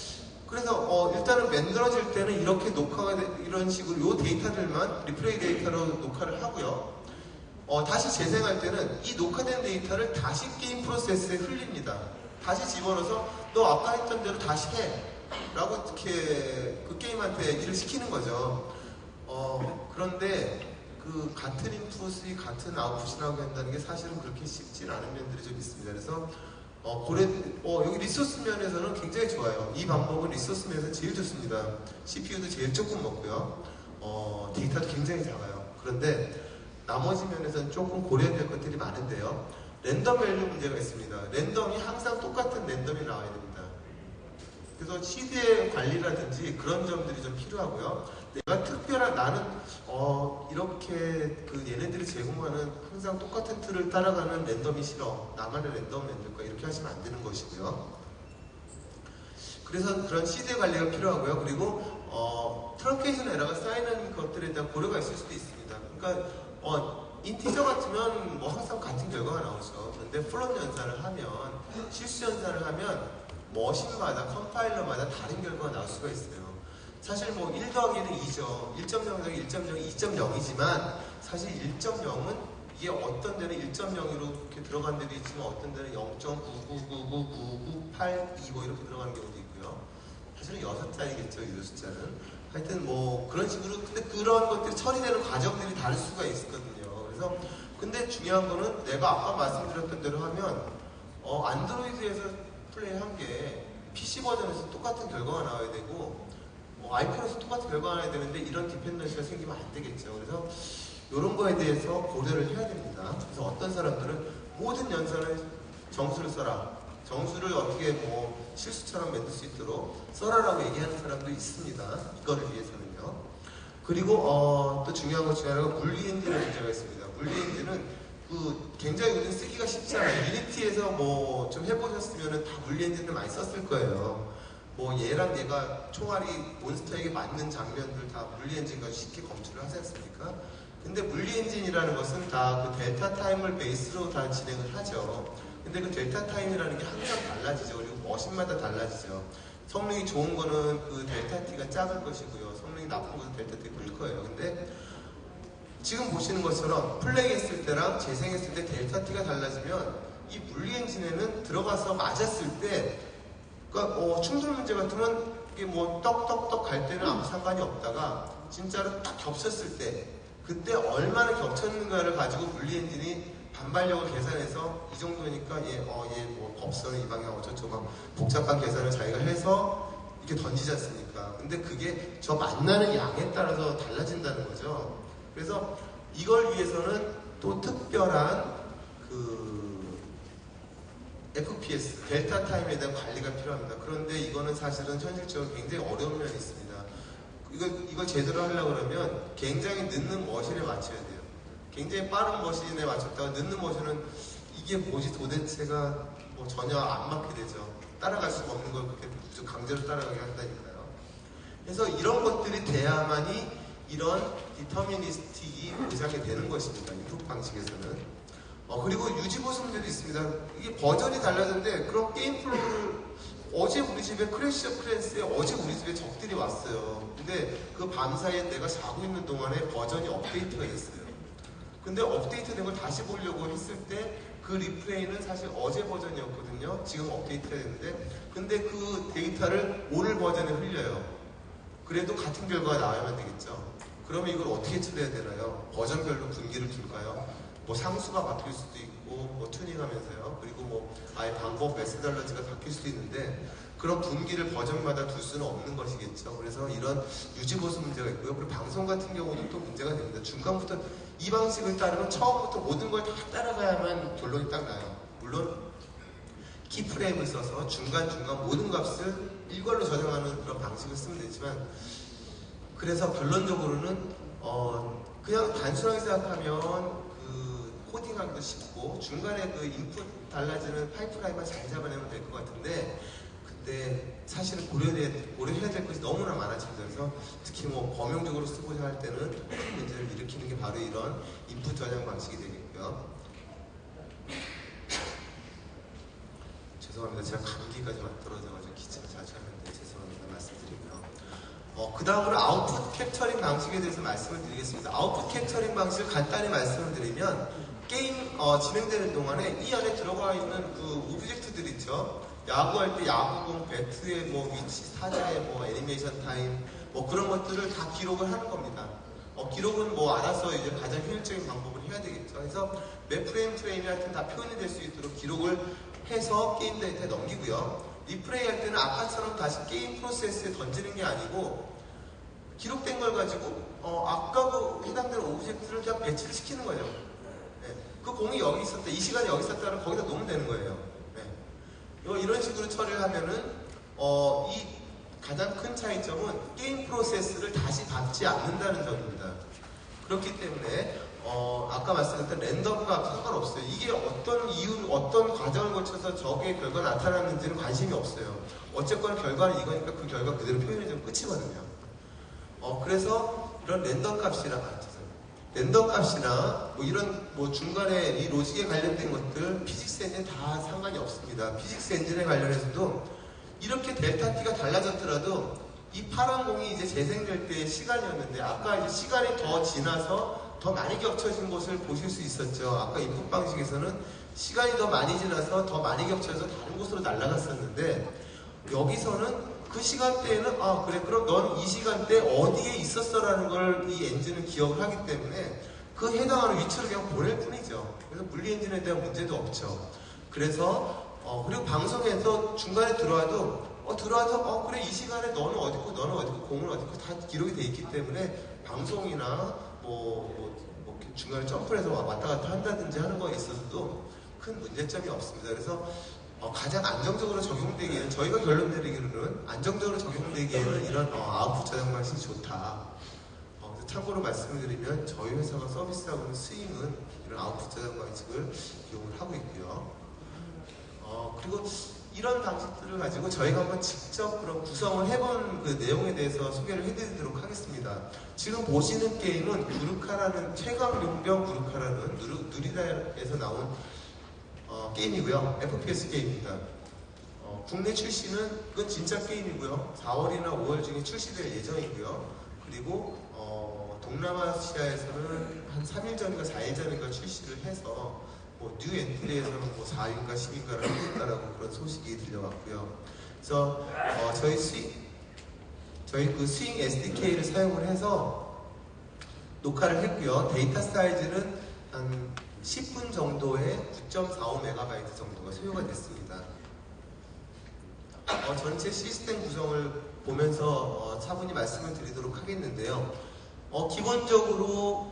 그래서 일단은 만들어질 때는 이렇게 녹화가 이런 식으로 요 데이터들만 리플레이 데이터로 녹화를 하고요. 다시 재생할 때는 이 녹화된 데이터를 다시 게임 프로세스에 흘립니다. 다시 집어넣어서 너 아까 했던 대로 다시 해 라고 이렇게 그 게임한테 일을 시키는 거죠. 그런데 그 같은 인풋이 같은 아웃풋이라고 한다는 게 사실은 그렇게 쉽진 않은 면들이 좀 있습니다. 그래서 여기 리소스 면에서는 굉장히 좋아요. 이 방법은 리소스 면에서 제일 좋습니다. CPU도 제일 조금 먹고요. 데이터도 굉장히 작아요. 그런데 나머지 면에서는 조금 고려해야 될 것들이 많은데요. 랜덤 밸류 문제가 있습니다. 랜덤이 항상 똑같은 랜덤이 나와야 됩니다. 그래서 시드의 관리라든지 그런 점들이 좀 필요하고요. 내가 특별한 나는 이렇게 그 얘네들이 제공하는 항상 똑같은 틀을 따라가는 랜덤이 싫어. 나만의 랜덤 만들 거야. 이렇게 하시면 안 되는 것이고요. 그래서 그런 시드 관리가 필요하고요. 그리고 트렁케이션 에러가 쌓이는 것들에 대한 고려가 있을 수도 있습니다. 그러니까 인티저 같으면 뭐 항상 같은 결과가 나오죠. 그런데 플롯 연산을 하면 실수 연산을 하면 머신마다 컴파일러마다 다른 결과가 나올 수가 있어요. 사실 뭐 1 더하기는 2죠. 1.0 더하기 1.0이 2.0이지만 사실 1.0은 이게 어떤 데는 1.0으로 이렇게 들어간 데도 있지만 어떤 데는 0.9999998 뭐 이렇게 들어가는 경우도 있고요. 사실은 6자리겠죠, 이 숫자는. 하여튼 뭐 그런 식으로 근데 그런 것들이 처리되는 과정들이 다를 수가 있거든요. 그래서 근데 중요한 거는 내가 아까 말씀드렸던 대로 하면 안드로이드에서 플레이한 게 PC 버전에서 똑같은 결과가 나와야 되고 아이폰에서 똑같은 결과가 나와야 되는데 이런 디펜던시가 생기면 안 되겠죠. 그래서 이런 거에 대해서 고려를 해야 됩니다. 그래서 어떤 사람들은 모든 연산을 정수를 써라. 정수를 어떻게 뭐 실수처럼 만들 수 있도록 써라라고 얘기하는 사람도 있습니다. 이거를 위해서는요. 그리고 또 중요한 것 중에 하나가 물리 엔진의 문제가 있습니다. 물리 엔진은 굉장히 우리는 쓰기가 쉽지 않아요. 유니티에서 뭐 좀 해보셨으면 다 물리 엔진을 많이 썼을 거예요. 뭐 얘랑 얘가 총알이 몬스터에게 맞는 장면들 다 물리 엔진과 쉽게 검출을 하지 않습니까? 근데 물리 엔진이라는 것은 다 그 델타 타임을 베이스로 다 진행을 하죠. 근데 그 델타 타임이라는 게 항상 달라지죠. 그리고 머신마다 달라지죠. 성능이 좋은 거는 그 델타 T가 작을 것이고요. 성능이 나쁜 것은 델타 T가 클 거예요. 근데 지금 보시는 것처럼 플레이했을 때랑 재생했을 때 델타 T가 달라지면 이 물리 엔진에는 들어가서 맞았을 때 그러니까 충돌 문제 같으면 이게 뭐 떡떡떡 갈 때는 아무 상관이 없다가 진짜로 딱 겹쳤을 때 그때 얼마나 겹쳤는가를 가지고 물리 엔진이 반발력을 계산해서 이 정도니까 얘 뭐 법선은 이 방향 어쩌고 막 복잡한 계산을 자기가 해서 이렇게 던지지 않습니까? 근데 그게 저 만나는 양에 따라서 달라진다는 거죠. 그래서 이걸 위해서는 또 특별한 그 FPS, 델타 타임에 대한 관리가 필요합니다. 그런데 이거는 사실은 현실적으로 굉장히 어려운 면이 있습니다. 이거 제대로 하려고 그러면 굉장히 늦는 머신에 맞춰야 돼요. 굉장히 빠른 머신에 맞췄다가 늦는 머신은 이게 뭐지 도대체가 뭐 전혀 안 맞게 되죠. 따라갈 수가 없는 걸 그렇게 강제로 따라가게 한다니까요. 그래서 이런 것들이 돼야만이 이런 디터미니스틱이 보장이 되는 것입니다. 인풋 방식에서는. 그리고 유지보수 문제도 있습니다. 이게 버전이 달라졌는데 그런 게임 플로우를 어제 우리 집에 크래시 오브 클랜스에 어제 우리 집에 적들이 왔어요. 근데 그 밤사이에 내가 자고 있는 동안에 버전이 업데이트가 됐어요. 근데 업데이트된 걸 다시 보려고 했을 때 그 리플레이는 사실 어제 버전이었거든요. 지금 업데이트가 됐는데 근데 그 데이터를 오늘 버전에 흘려요. 그래도 같은 결과가 나와야만 되겠죠. 그러면 이걸 어떻게 처리해야 되나요? 버전별로 분기를 줄까요? 뭐 상수가 바뀔 수도 있고 뭐 튜닝하면서요. 그리고 뭐 아예 방법 메시달러지가 바뀔 수도 있는데 그런 분기를 버전마다 둘 수는 없는 것이겠죠. 그래서 이런 유지보수 문제가 있고요. 그리고 방송 같은 경우도 또 문제가 됩니다. 중간부터 이 방식을 따르면 처음부터 모든 걸 다 따라가야만 결론이 딱 나요. 물론 키프레임을 써서 중간중간 모든 값을 일괄로 저장하는 그런 방식을 쓰면 되지만 그래서 결론적으로는 그냥 단순하게 생각하면 코딩하기도 쉽고 중간에 그 인풋 달라지는 파이프라인만 잘 잡아내면 될 것 같은데 근데 사실은 고려해야 될 것이 너무나 많아집니다. 그래서 특히 뭐 범용적으로 쓰고자 할 때는 큰 문제를 일으키는 게 바로 이런 인풋 저장 방식이 되겠고요. 죄송합니다. 제가 감기가 좀 떨어져가지고 기침을 자주 하는데 죄송합니다. 말씀드리고요. 그 다음으로 아웃풋 캡처링 방식에 대해서 말씀을 드리겠습니다. 아웃풋 캡처링 방식을 간단히 말씀을 드리면 게임 진행되는 동안에 이 안에 들어가 있는 그 오브젝트들 있죠. 야구할 때 야구공, 배트의 뭐 위치, 사자의 뭐 애니메이션 타임, 뭐 그런 것들을 다 기록을 하는 겁니다. 기록은 뭐 알아서 이제 가장 효율적인 방법을 해야 되겠죠. 그래서 매 프레임이 하여튼 다 표현이 될 수 있도록 기록을 해서 게임 데이터에 넘기고요. 리플레이 할 때는 아까처럼 다시 게임 프로세스에 던지는 게 아니고 기록된 걸 가지고 아까 그 해당되는 오브젝트를 그냥 배치를 시키는 거죠. 네. 그 공이 여기 있었다, 이 시간에 여기 있었다는 거기다 놓으면 되는 거예요. 네. 이런 식으로 처리를 하면은 이 가장 큰 차이점은 게임 프로세스를 다시 밟지 않는다는 점입니다. 그렇기 때문에 아까 말씀드렸던 랜덤과 상관없어요. 이게 어떤 이유, 어떤 과정을 거쳐서 적의 결과가 나타났는지는 관심이 없어요. 어쨌거나 결과는 이거니까 그 결과 그대로 표현해주면 끝이거든요. 그래서 이런 랜덤 값이나 뭐 이런 뭐 중간에 이 로직에 관련된 것들 피직스 엔진 다 상관이 없습니다. 피직스 엔진에 관련해서도 이렇게 델타 T가 달라졌더라도 이 파란 공이 이제 재생될 때의 시간이었는데 아까 이제 시간이 더 지나서 더 많이 겹쳐진 것을 보실 수 있었죠. 아까 인풋 방식에서는 시간이 더 많이 지나서 더 많이 겹쳐서 다른 곳으로 날아갔었는데 여기서는 그 시간대에는 그래 그럼 넌 이 시간대 어디에 있었어라는 걸 이 엔진은 기억을 하기 때문에 그 해당하는 위치를 그냥 보낼 뿐이죠. 그래서 물리 엔진에 대한 문제도 없죠. 그래서 그리고 방송에서 중간에 들어와도 그래 이 시간에 너는 어디고 너는 어디고 공은 어디고 다 기록이 돼 있기 때문에 방송이나 뭐 중간에 점프를 해서 왔다 갔다 한다든지 하는 거에 있어서도 큰 문제점이 없습니다. 그래서 가장 안정적으로 적용되기에는 저희가 결론 내리기로는 안정적으로 적용되기에는 이런 아웃풋 저장 방식이 좋다. 참고로 말씀을 드리면 저희 회사가 서비스하고 있는 스윙은 이런 아웃풋 저장 방식을 이용을 하고 있고요. 그리고 이런 방식들을 가지고 저희가 한번 직접 그런 구성을 해본 그 내용에 대해서 소개를 해드리도록 하겠습니다. 지금 보시는 게임은 구르카라는 최강 용병 구르카라는 누리다에서 나온 게임이고요. FPS 게임입니다. 국내 출시는 그건 진짜 게임이고요. 4월이나 5월 중에 출시될 예정이고요. 그리고 동남아시아에서는 한 3일 전인가 4일 전인가 출시를 해서 뉴 엔트리에서는 4일인가 10일가를 하겠다라고 그런 소식이 들려왔고요. 그래서 저희 그 스윙 SDK를 사용을 해서 녹화를 했고요. 데이터 사이즈는 한 10분 정도에 9.45MB 정도가 소요가 됐습니다. 전체 시스템 구성을 보면서 차분히 말씀을 드리도록 하겠는데요. 기본적으로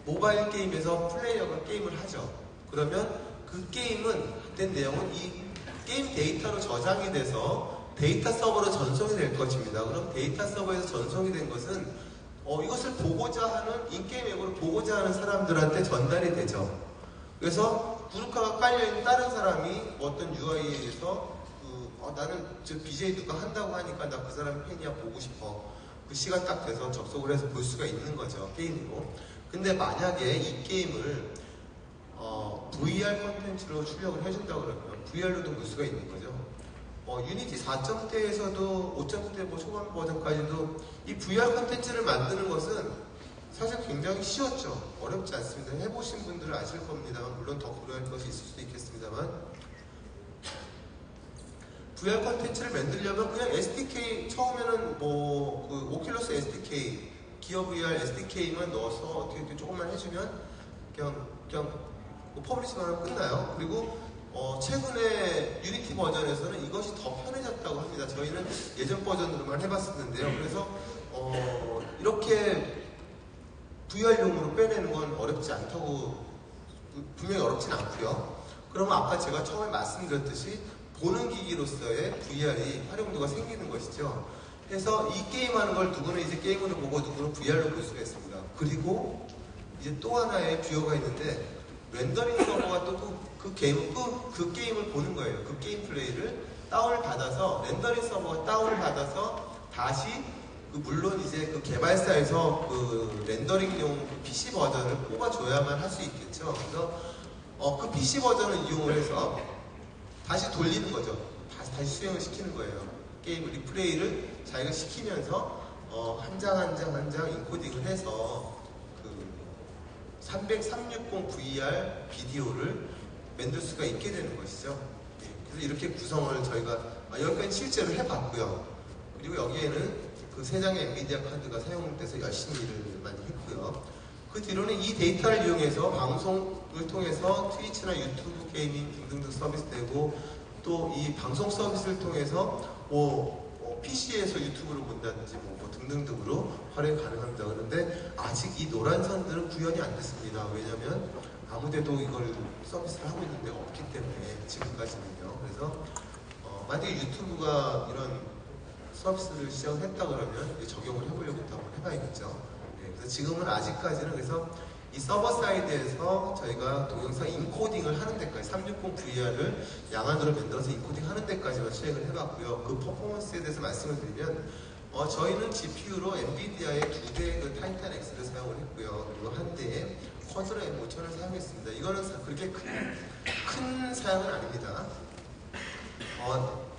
모바일 게임에서 플레이어가 게임을 하죠. 그러면 그 게임은 된 내용은 이 게임 데이터로 저장이 돼서 데이터 서버로 전송이 될 것입니다. 그럼 데이터 서버에서 전송이 된 것은 이것을 보고자 하는 인게임 앱으로 보고자 하는 사람들한테 전달이 되죠. 그래서 구르카가 깔려있는 다른 사람이 어떤 UI에 의해서 나는 저 BJ 누가 한다고 하니까 나 그 사람 팬이야 보고 싶어. 그 시간 딱 돼서 접속을 해서 볼 수가 있는 거죠. 게임으로. 근데 만약에 이 게임을 VR 콘텐츠로 출력을 해준다고 그러면 VR로도 볼 수가 있는 거죠. 유니티 4.0대에서도 5.0대 뭐 초반 버전까지도 이 VR 콘텐츠를 만드는 것은 사실 굉장히 쉬웠죠. 어렵지 않습니다. 해보신 분들은 아실 겁니다만 물론 더 고려할 것이 있을 수도 있겠습니다만 VR 콘텐츠를 만들려면 그냥 SDK 처음에는 그 오큘러스 SDK, 기어 VR SDK만 넣어서 어떻게 조금만 해주면 그냥 퍼블리싱만 하면 끝나요. 그리고 최근에 유니티 버전에서는 이것이 더 편해졌다고 합니다. 저희는 예전 버전으로만 해봤었는데요. 그래서 이렇게 VR용으로 빼내는 건 어렵지 않다고, 분명히 어렵진 않고요. 그러면 아까 제가 처음에 말씀드렸듯이 보는 기기로서의 VR이 활용도가 생기는 것이죠. 그래서 이 게임하는 걸 누구는 이제 게임으로 보고 누구는 VR로 볼 수가 있습니다. 그리고 이제 또 하나의 뷰어가 있는데 렌더링 서버가 또 그 게임을 보는 거예요. 그 게임 플레이를. 다운을 받아서 렌더링 서버가 다운을 받아서 다시 물론 이제 그 개발사에서 그 렌더링용 PC 버전을 뽑아줘야만 할 수 있겠죠. 그래서 그 PC 버전을 이용을 해서 다시 돌리는 거죠. 다시 수행을 시키는 거예요. 게임 리플레이를 자기가 시키면서 한 장 한 장 한 장 인코딩을 해서 그 360 VR 비디오를 만들 수가 있게 되는 것이죠. 그래서 이렇게 구성을 저희가 여기까지 실제로 해봤고요. 그리고 여기에는 그 3장의 엔비디아 카드가 사용돼서 열심히 일을 많이 했고요. 그 뒤로는 이 데이터를 이용해서 방송을 통해서 트위치나 유튜브 게이밍 등등등 서비스되고 또 이 방송 서비스를 통해서 PC에서 유튜브를 본다든지 뭐 등등등으로 활용이 가능합니다. 그런데 아직 이 노란 선들은 구현이 안 됐습니다. 왜냐하면 아무데도 이걸 서비스를 하고 있는 데가 없기 때문에 지금까지는요. 그래서 만약에 유튜브가 이런 서비스를 시작을 했다 그러면 적용을 해보려고 한번 해봐야겠죠. 네, 그래서 지금은 아직까지는 그래서 이 서버 사이드에서 저희가 동영상 인코딩을 하는 데까지 360 VR을 양안으로 만들어서 인코딩 하는 데까지만 시행을 해봤고요. 그 퍼포먼스에 대해서 말씀을 드리면 저희는 GPU로 엔비디아의 2대의 그 타이탄 X를 사용을 했고요. 그리고 한 대의 쿼드로 M5000을 사용했습니다. 이거는 그렇게 큰 사양은 아닙니다.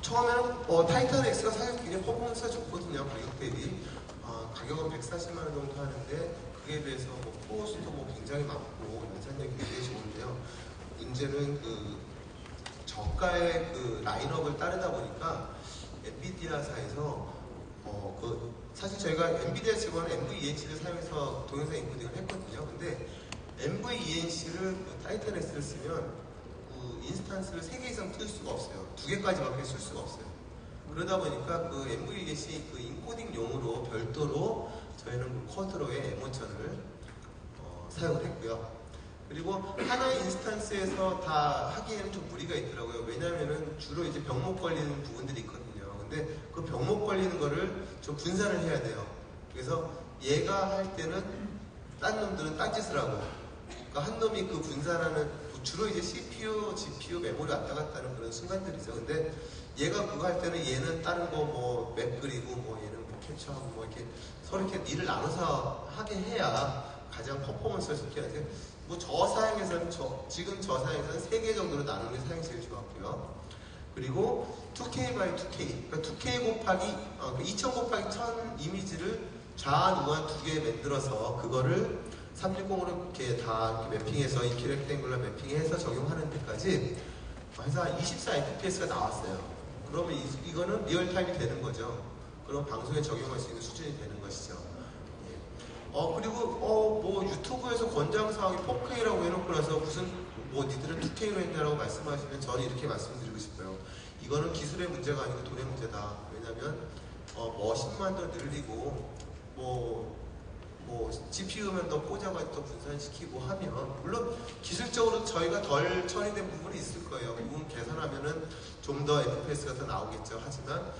처음에는 타이탄 X가 사실 굉장히 퍼포먼스가 좋거든요. 가격 대비. 가격은 140만 원 정도 하는데 그에 비해서 코어수도 굉장히 많고 연산력이 굉장히 좋은데요. 문제는 그 저가의 그 라인업을 따르다 보니까 엔비디아사에서 사실 저희가 엔비디아 직원은 NVENC를 사용해서 동영상 인코딩을 했거든요. 근데 NVENC를 그 타이탄 X를 쓰면 그 인스턴스를 3개 이상 뜰 수가 없어요. 2개까지밖에 쓸 수가 없어요. 그러다 보니까 그 NVENC 그 인코딩용으로 별도로 저희는 그 쿼드로의 M5000을 사용을 했고요. 그리고 하나의 인스턴스에서 다 하기에는 좀 무리가 있더라고요. 왜냐하면은 주로 이제 병목 걸리는 부분들이 있거든요. 근데 그 병목 걸리는 거를 좀 분산을 해야 돼요. 그래서 얘가 할 때는 딴 놈들은 딴짓을 하고, 그러니까 한 놈이 그 분산하는 주로 이제 CPU, GPU, 메모리 왔다 갔다 하는 그런 순간들이죠. 근데 얘가 그거 할 때는 얘는 다른 거 맵 그리고 얘는 캡처하고 이렇게 서로 이렇게 일을 나눠서 하게 해야 가장 퍼포먼스가 좋게 하지. 저 사양에서는 지금 저 사양에서는 3개 정도로 나누는 사양이 제일 좋았고요. 그리고 2K by 2K, 그러니까 2K 곱하기 2000 곱하기 1000 이미지를 좌, 우한 2개 만들어서 그거를 360으로 이렇게 다 이렇게 매핑해서 이렇게 렉탱글러 매핑해서 적용하는 데까지 해서 24fps가 나왔어요. 그러면 이거는 리얼타임이 되는 거죠. 그럼 방송에 적용할 수 있는 수준이 되는 것이죠. 그리고 유튜브에서 권장사항이 4K라고 해놓고 나서 무슨 니들은 2K로 했냐라고 말씀하시면 저는 이렇게 말씀드리고 싶어요. 이거는 기술의 문제가 아니고 돈의 문제다. 왜냐면 머신만 더 늘리고 GPU면 더 꽂아가지고 더 분산시키고 하면 물론 기술적으로 저희가 덜 처리된 부분이 있을 거예요. 그 부분 계산하면은 좀 더 FPS가 더 나오겠죠. 하지만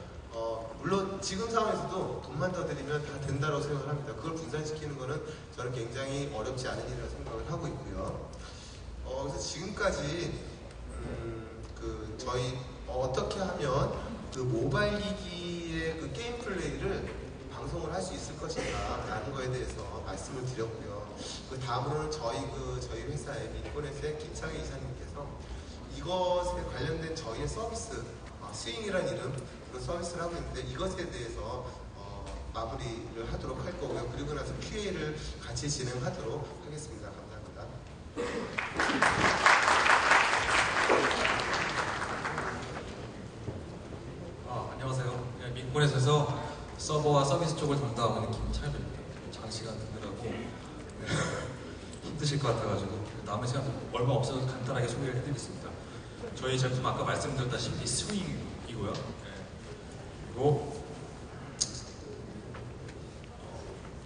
물론 지금 상황에서도 돈만 더 들이면 다 된다고 생각을 합니다. 그걸 분산시키는 거는 저는 굉장히 어렵지 않은 일이라고 생각을 하고 있고요. 그래서 지금까지 저희 어떻게 하면 그 모바일 기기의 그 게임 플레이를 방송을 할 수 있을 것인가 라는 거에 대해서 말씀을 드렸고요. 그 다음으로는 저희 회사의 민권에서의 김창희 이사님께서 이것에 관련된 저희의 서비스 스윙이라는 이름 그 서비스를 하고 있는데 이것에 대해서 마무리를 하도록 할 거고요. 그리고 나서 QA를 같이 진행하도록 하겠습니다. 감사합니다. 안녕하세요. 민권에서 서버와 서비스 쪽을 담당하는 김창현입니다. 장시간 듣느라고 힘드실 것 같아가지고 남은 시간 얼마 없어서 간단하게 소개를 해드리겠습니다. 저희 제품 아까 말씀드렸다시피 스윙이고요. 그리고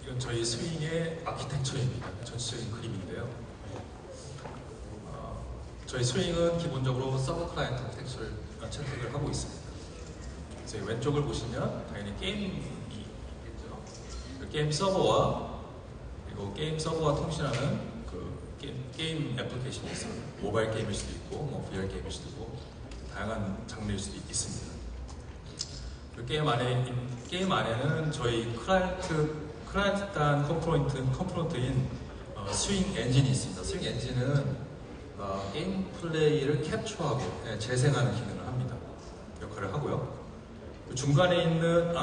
이건 저희 스윙의 아키텍처입니다. 전체적인 그림인데요. 저희 스윙은 기본적으로 서버 클라이언트 아키텍처를 채택을 하고 있습니다. 저희 왼쪽을 보시면 당연히 게임이 있겠죠. 게임 서버와 그리고 게임 서버와 통신하는 그 게임 애플리케이션이 있어요. 모바일 게임일 수도 있고 VR 게임일 수도 있고 다양한 장르일 수도 있습니다. 그 게임 안에는 저희 클라이언트 단 컴포넌트인 스윙 엔진이 있습니다. 스윙 엔진은 게임 플레이를 캡처하고 재생하는 기능을 합니다. 역할을 하고요. 그 중간에 있는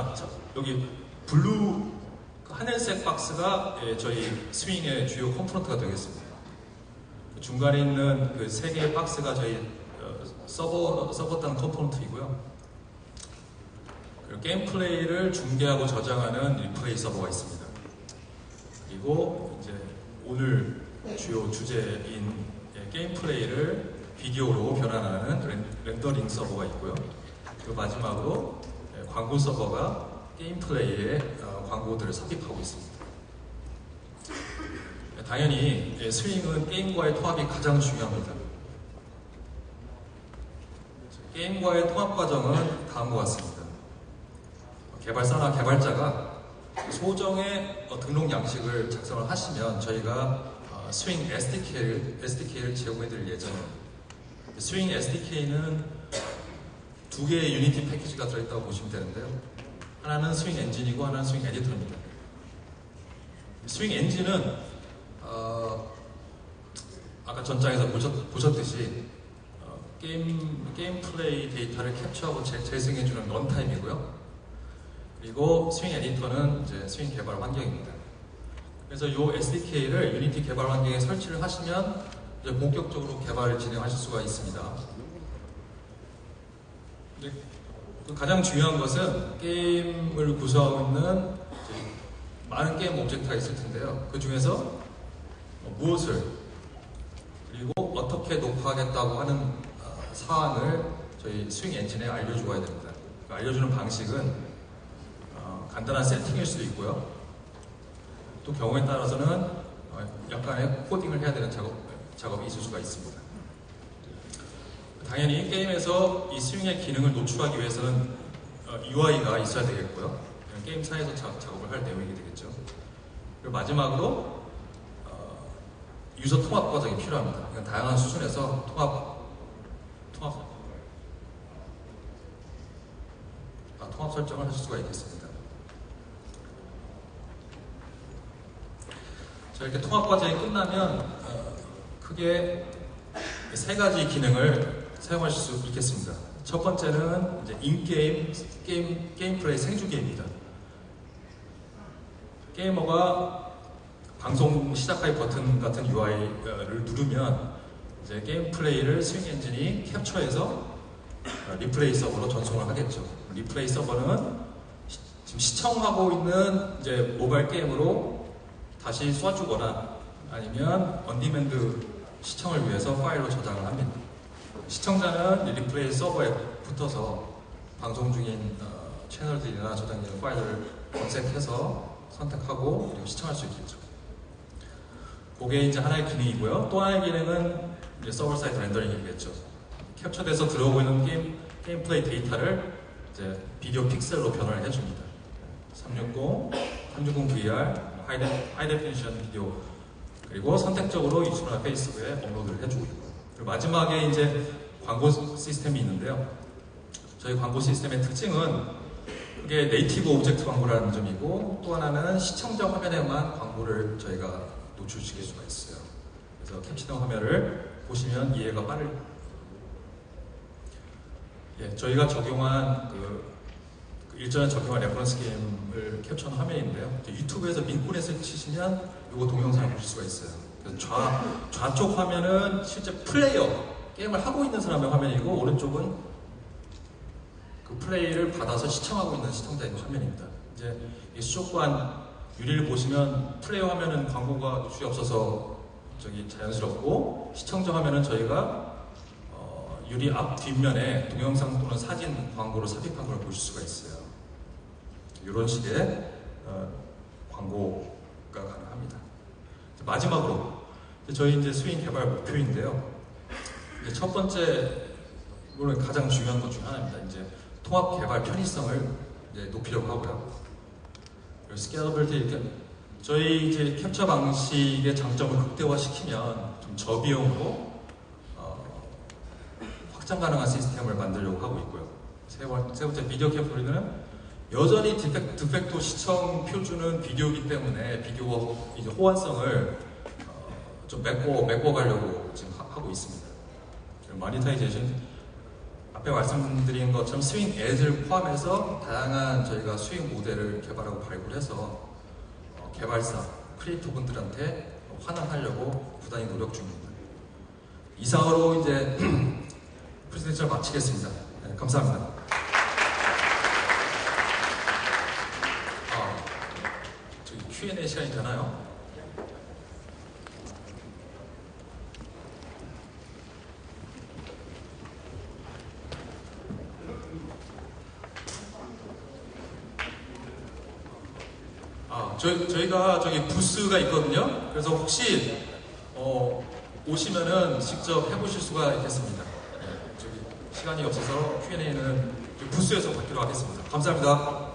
여기 블루 하늘색 박스가 저희 스윙의 주요 컴포넌트가 되겠습니다. 그 중간에 있는 그 세 개의 박스가 저희 서버 단 컴포넌트이고요. 그리고 게임 플레이를 중계하고 저장하는 리플레이 서버가 있습니다. 그리고 이제 오늘 주요 주제인 게임 플레이를 비디오로 변환하는 렌더링 서버가 있고요. 그리고 마지막으로 광고 서버가 게임 플레이에 광고들을 삽입하고 있습니다. 당연히 스윙은 게임과의 통합이 가장 중요합니다. 게임과의 통합 과정은 다음과 같습니다. 개발사나 개발자가 소정의 등록 양식을 작성을 하시면 저희가 스윙 SDK를 제공해드릴 예정입니다. 스윙 SDK는 두 개의 유니티 패키지가 들어있다고 보시면 되는데요. 하나는 스윙 엔진이고 하나는 스윙 에디터입니다. 스윙 엔진은 아까 전장에서 보셨듯이 게임 플레이 데이터를 캡처하고 재생해주는 런타임이고요. 그리고 스윙 에디터는 이제 스윙 개발 환경입니다. 그래서 이 SDK를 유니티 개발 환경에 설치를 하시면 이제 본격적으로 개발을 진행하실 수가 있습니다. 가장 중요한 것은 게임을 구성하고 있는 많은 게임 오브젝트가 있을 텐데요. 그 중에서 무엇을 그리고 어떻게 녹화하겠다고 하는 사항을 저희 스윙 엔진에 알려주어야 됩니다. 알려주는 방식은 간단한 세팅일 수도 있고요. 또 경우에 따라서는 약간의 코딩을 해야 되는 작업이 있을 수가 있습니다. 당연히 게임에서 이 스윙의 기능을 노출하기 위해서는 UI가 있어야 되겠고요. 게임사에서 작업을 할 내용이 되겠죠. 그리고 마지막으로 유저 통합 과정이 필요합니다. 다양한 수준에서 통합 설정을 하실 수가 있겠습니다. 자, 이렇게 통합 과정이 끝나면 크게 세 가지 기능을 사용하실 수 있겠습니다. 첫 번째는 이제 게임 플레이 생중계입니다. 게이머가 방송 시작하기 버튼 같은 UI를 누르면 이제 게임 플레이를 스윙 엔진이 캡처해서 리플레이 서버로 전송을 하겠죠. 리플레이 서버는 지금 시청하고 있는 이제 모바일 게임으로 다시 쏴주거나 아니면 언디맨드 시청을 위해서 파일로 저장을 합니다. 시청자는 리플레이 서버에 붙어서 방송 중인 채널들이나 저장된 파일을 검색해서 선택하고 그리고 시청할 수 있겠죠. 그게 이제 하나의 기능이고요. 또 하나의 기능은 이제 서버 사이드 렌더링이겠죠. 캡처돼서 들어오고 있는 게임 플레이 데이터를 이제 비디오 픽셀로 변환을 해줍니다. 360 VR, 하이 데피니션 비디오 그리고 선택적으로 유튜브나 페이스북에 업로드를 해주고 있고요. 그리고 마지막에 이제 광고 시스템이 있는데요. 저희 광고 시스템의 특징은 그게 네이티브 오브젝트 광고라는 점이고 또 하나는 시청자 화면에만 광고를 저희가 노출시킬 수가 있어요. 그래서 캡처된 화면을 보시면 이해가 저희가 적용한 일전에 적용한 레퍼런스 게임을 캡처한 화면인데요. 유튜브에서 민코넷을 치시면 이거 동영상을 보실 수가 있어요. 그래서 좌쪽 화면은 실제 플레이어, 게임을 하고 있는 사람의 화면이고 오른쪽은 그 플레이를 받아서 시청하고 있는 시청자의 화면입니다. 이제 이 수족관 유리를 보시면 플레이어 화면은 광고가 노출이 없어서 자연스럽고 시청자 화면은 저희가 유리 앞 뒷면에 동영상 또는 사진 광고를 삽입한 걸 보실 수가 있어요. 이런 식의 광고가 가능합니다. 마지막으로 저희 이제 스윙 개발 목표인데요. 이제 첫 번째 물론 가장 중요한 것 중 하나입니다. 이제 통합 개발 편의성을 이제 높이려고 하고요. 그리고 스케일러빌티 이렇게 저희 이제 캡처 방식의 장점을 극대화시키면 좀 저비용으로 확장 가능한 시스템을 만들려고 하고 있고요. 세 번째 비디오 캠프리는 여전히 드팩토 시청 표준은 비디오이기 때문에 비디오와 이제 호환성을 좀 메꿔가려고 지금 하고 있습니다. 마니타이제이션 앞에 말씀드린 것처럼 스윙 앱을 포함해서 다양한 저희가 스윙 모델을 개발하고 발굴해서 개발사, 크리에이터 분들한테 환원하려고 부단히 노력 중입니다. 이상으로 이제 프레젠테이션을 마치겠습니다. 네, 감사합니다. 저기 Q&A 시간이 되나요? 저희가 저기 부스가 있거든요. 그래서 혹시 오시면은 직접 해보실 수가 있겠습니다. 네, 저기 시간이 없어서 Q&A는 부스에서 받기로 하겠습니다. 감사합니다.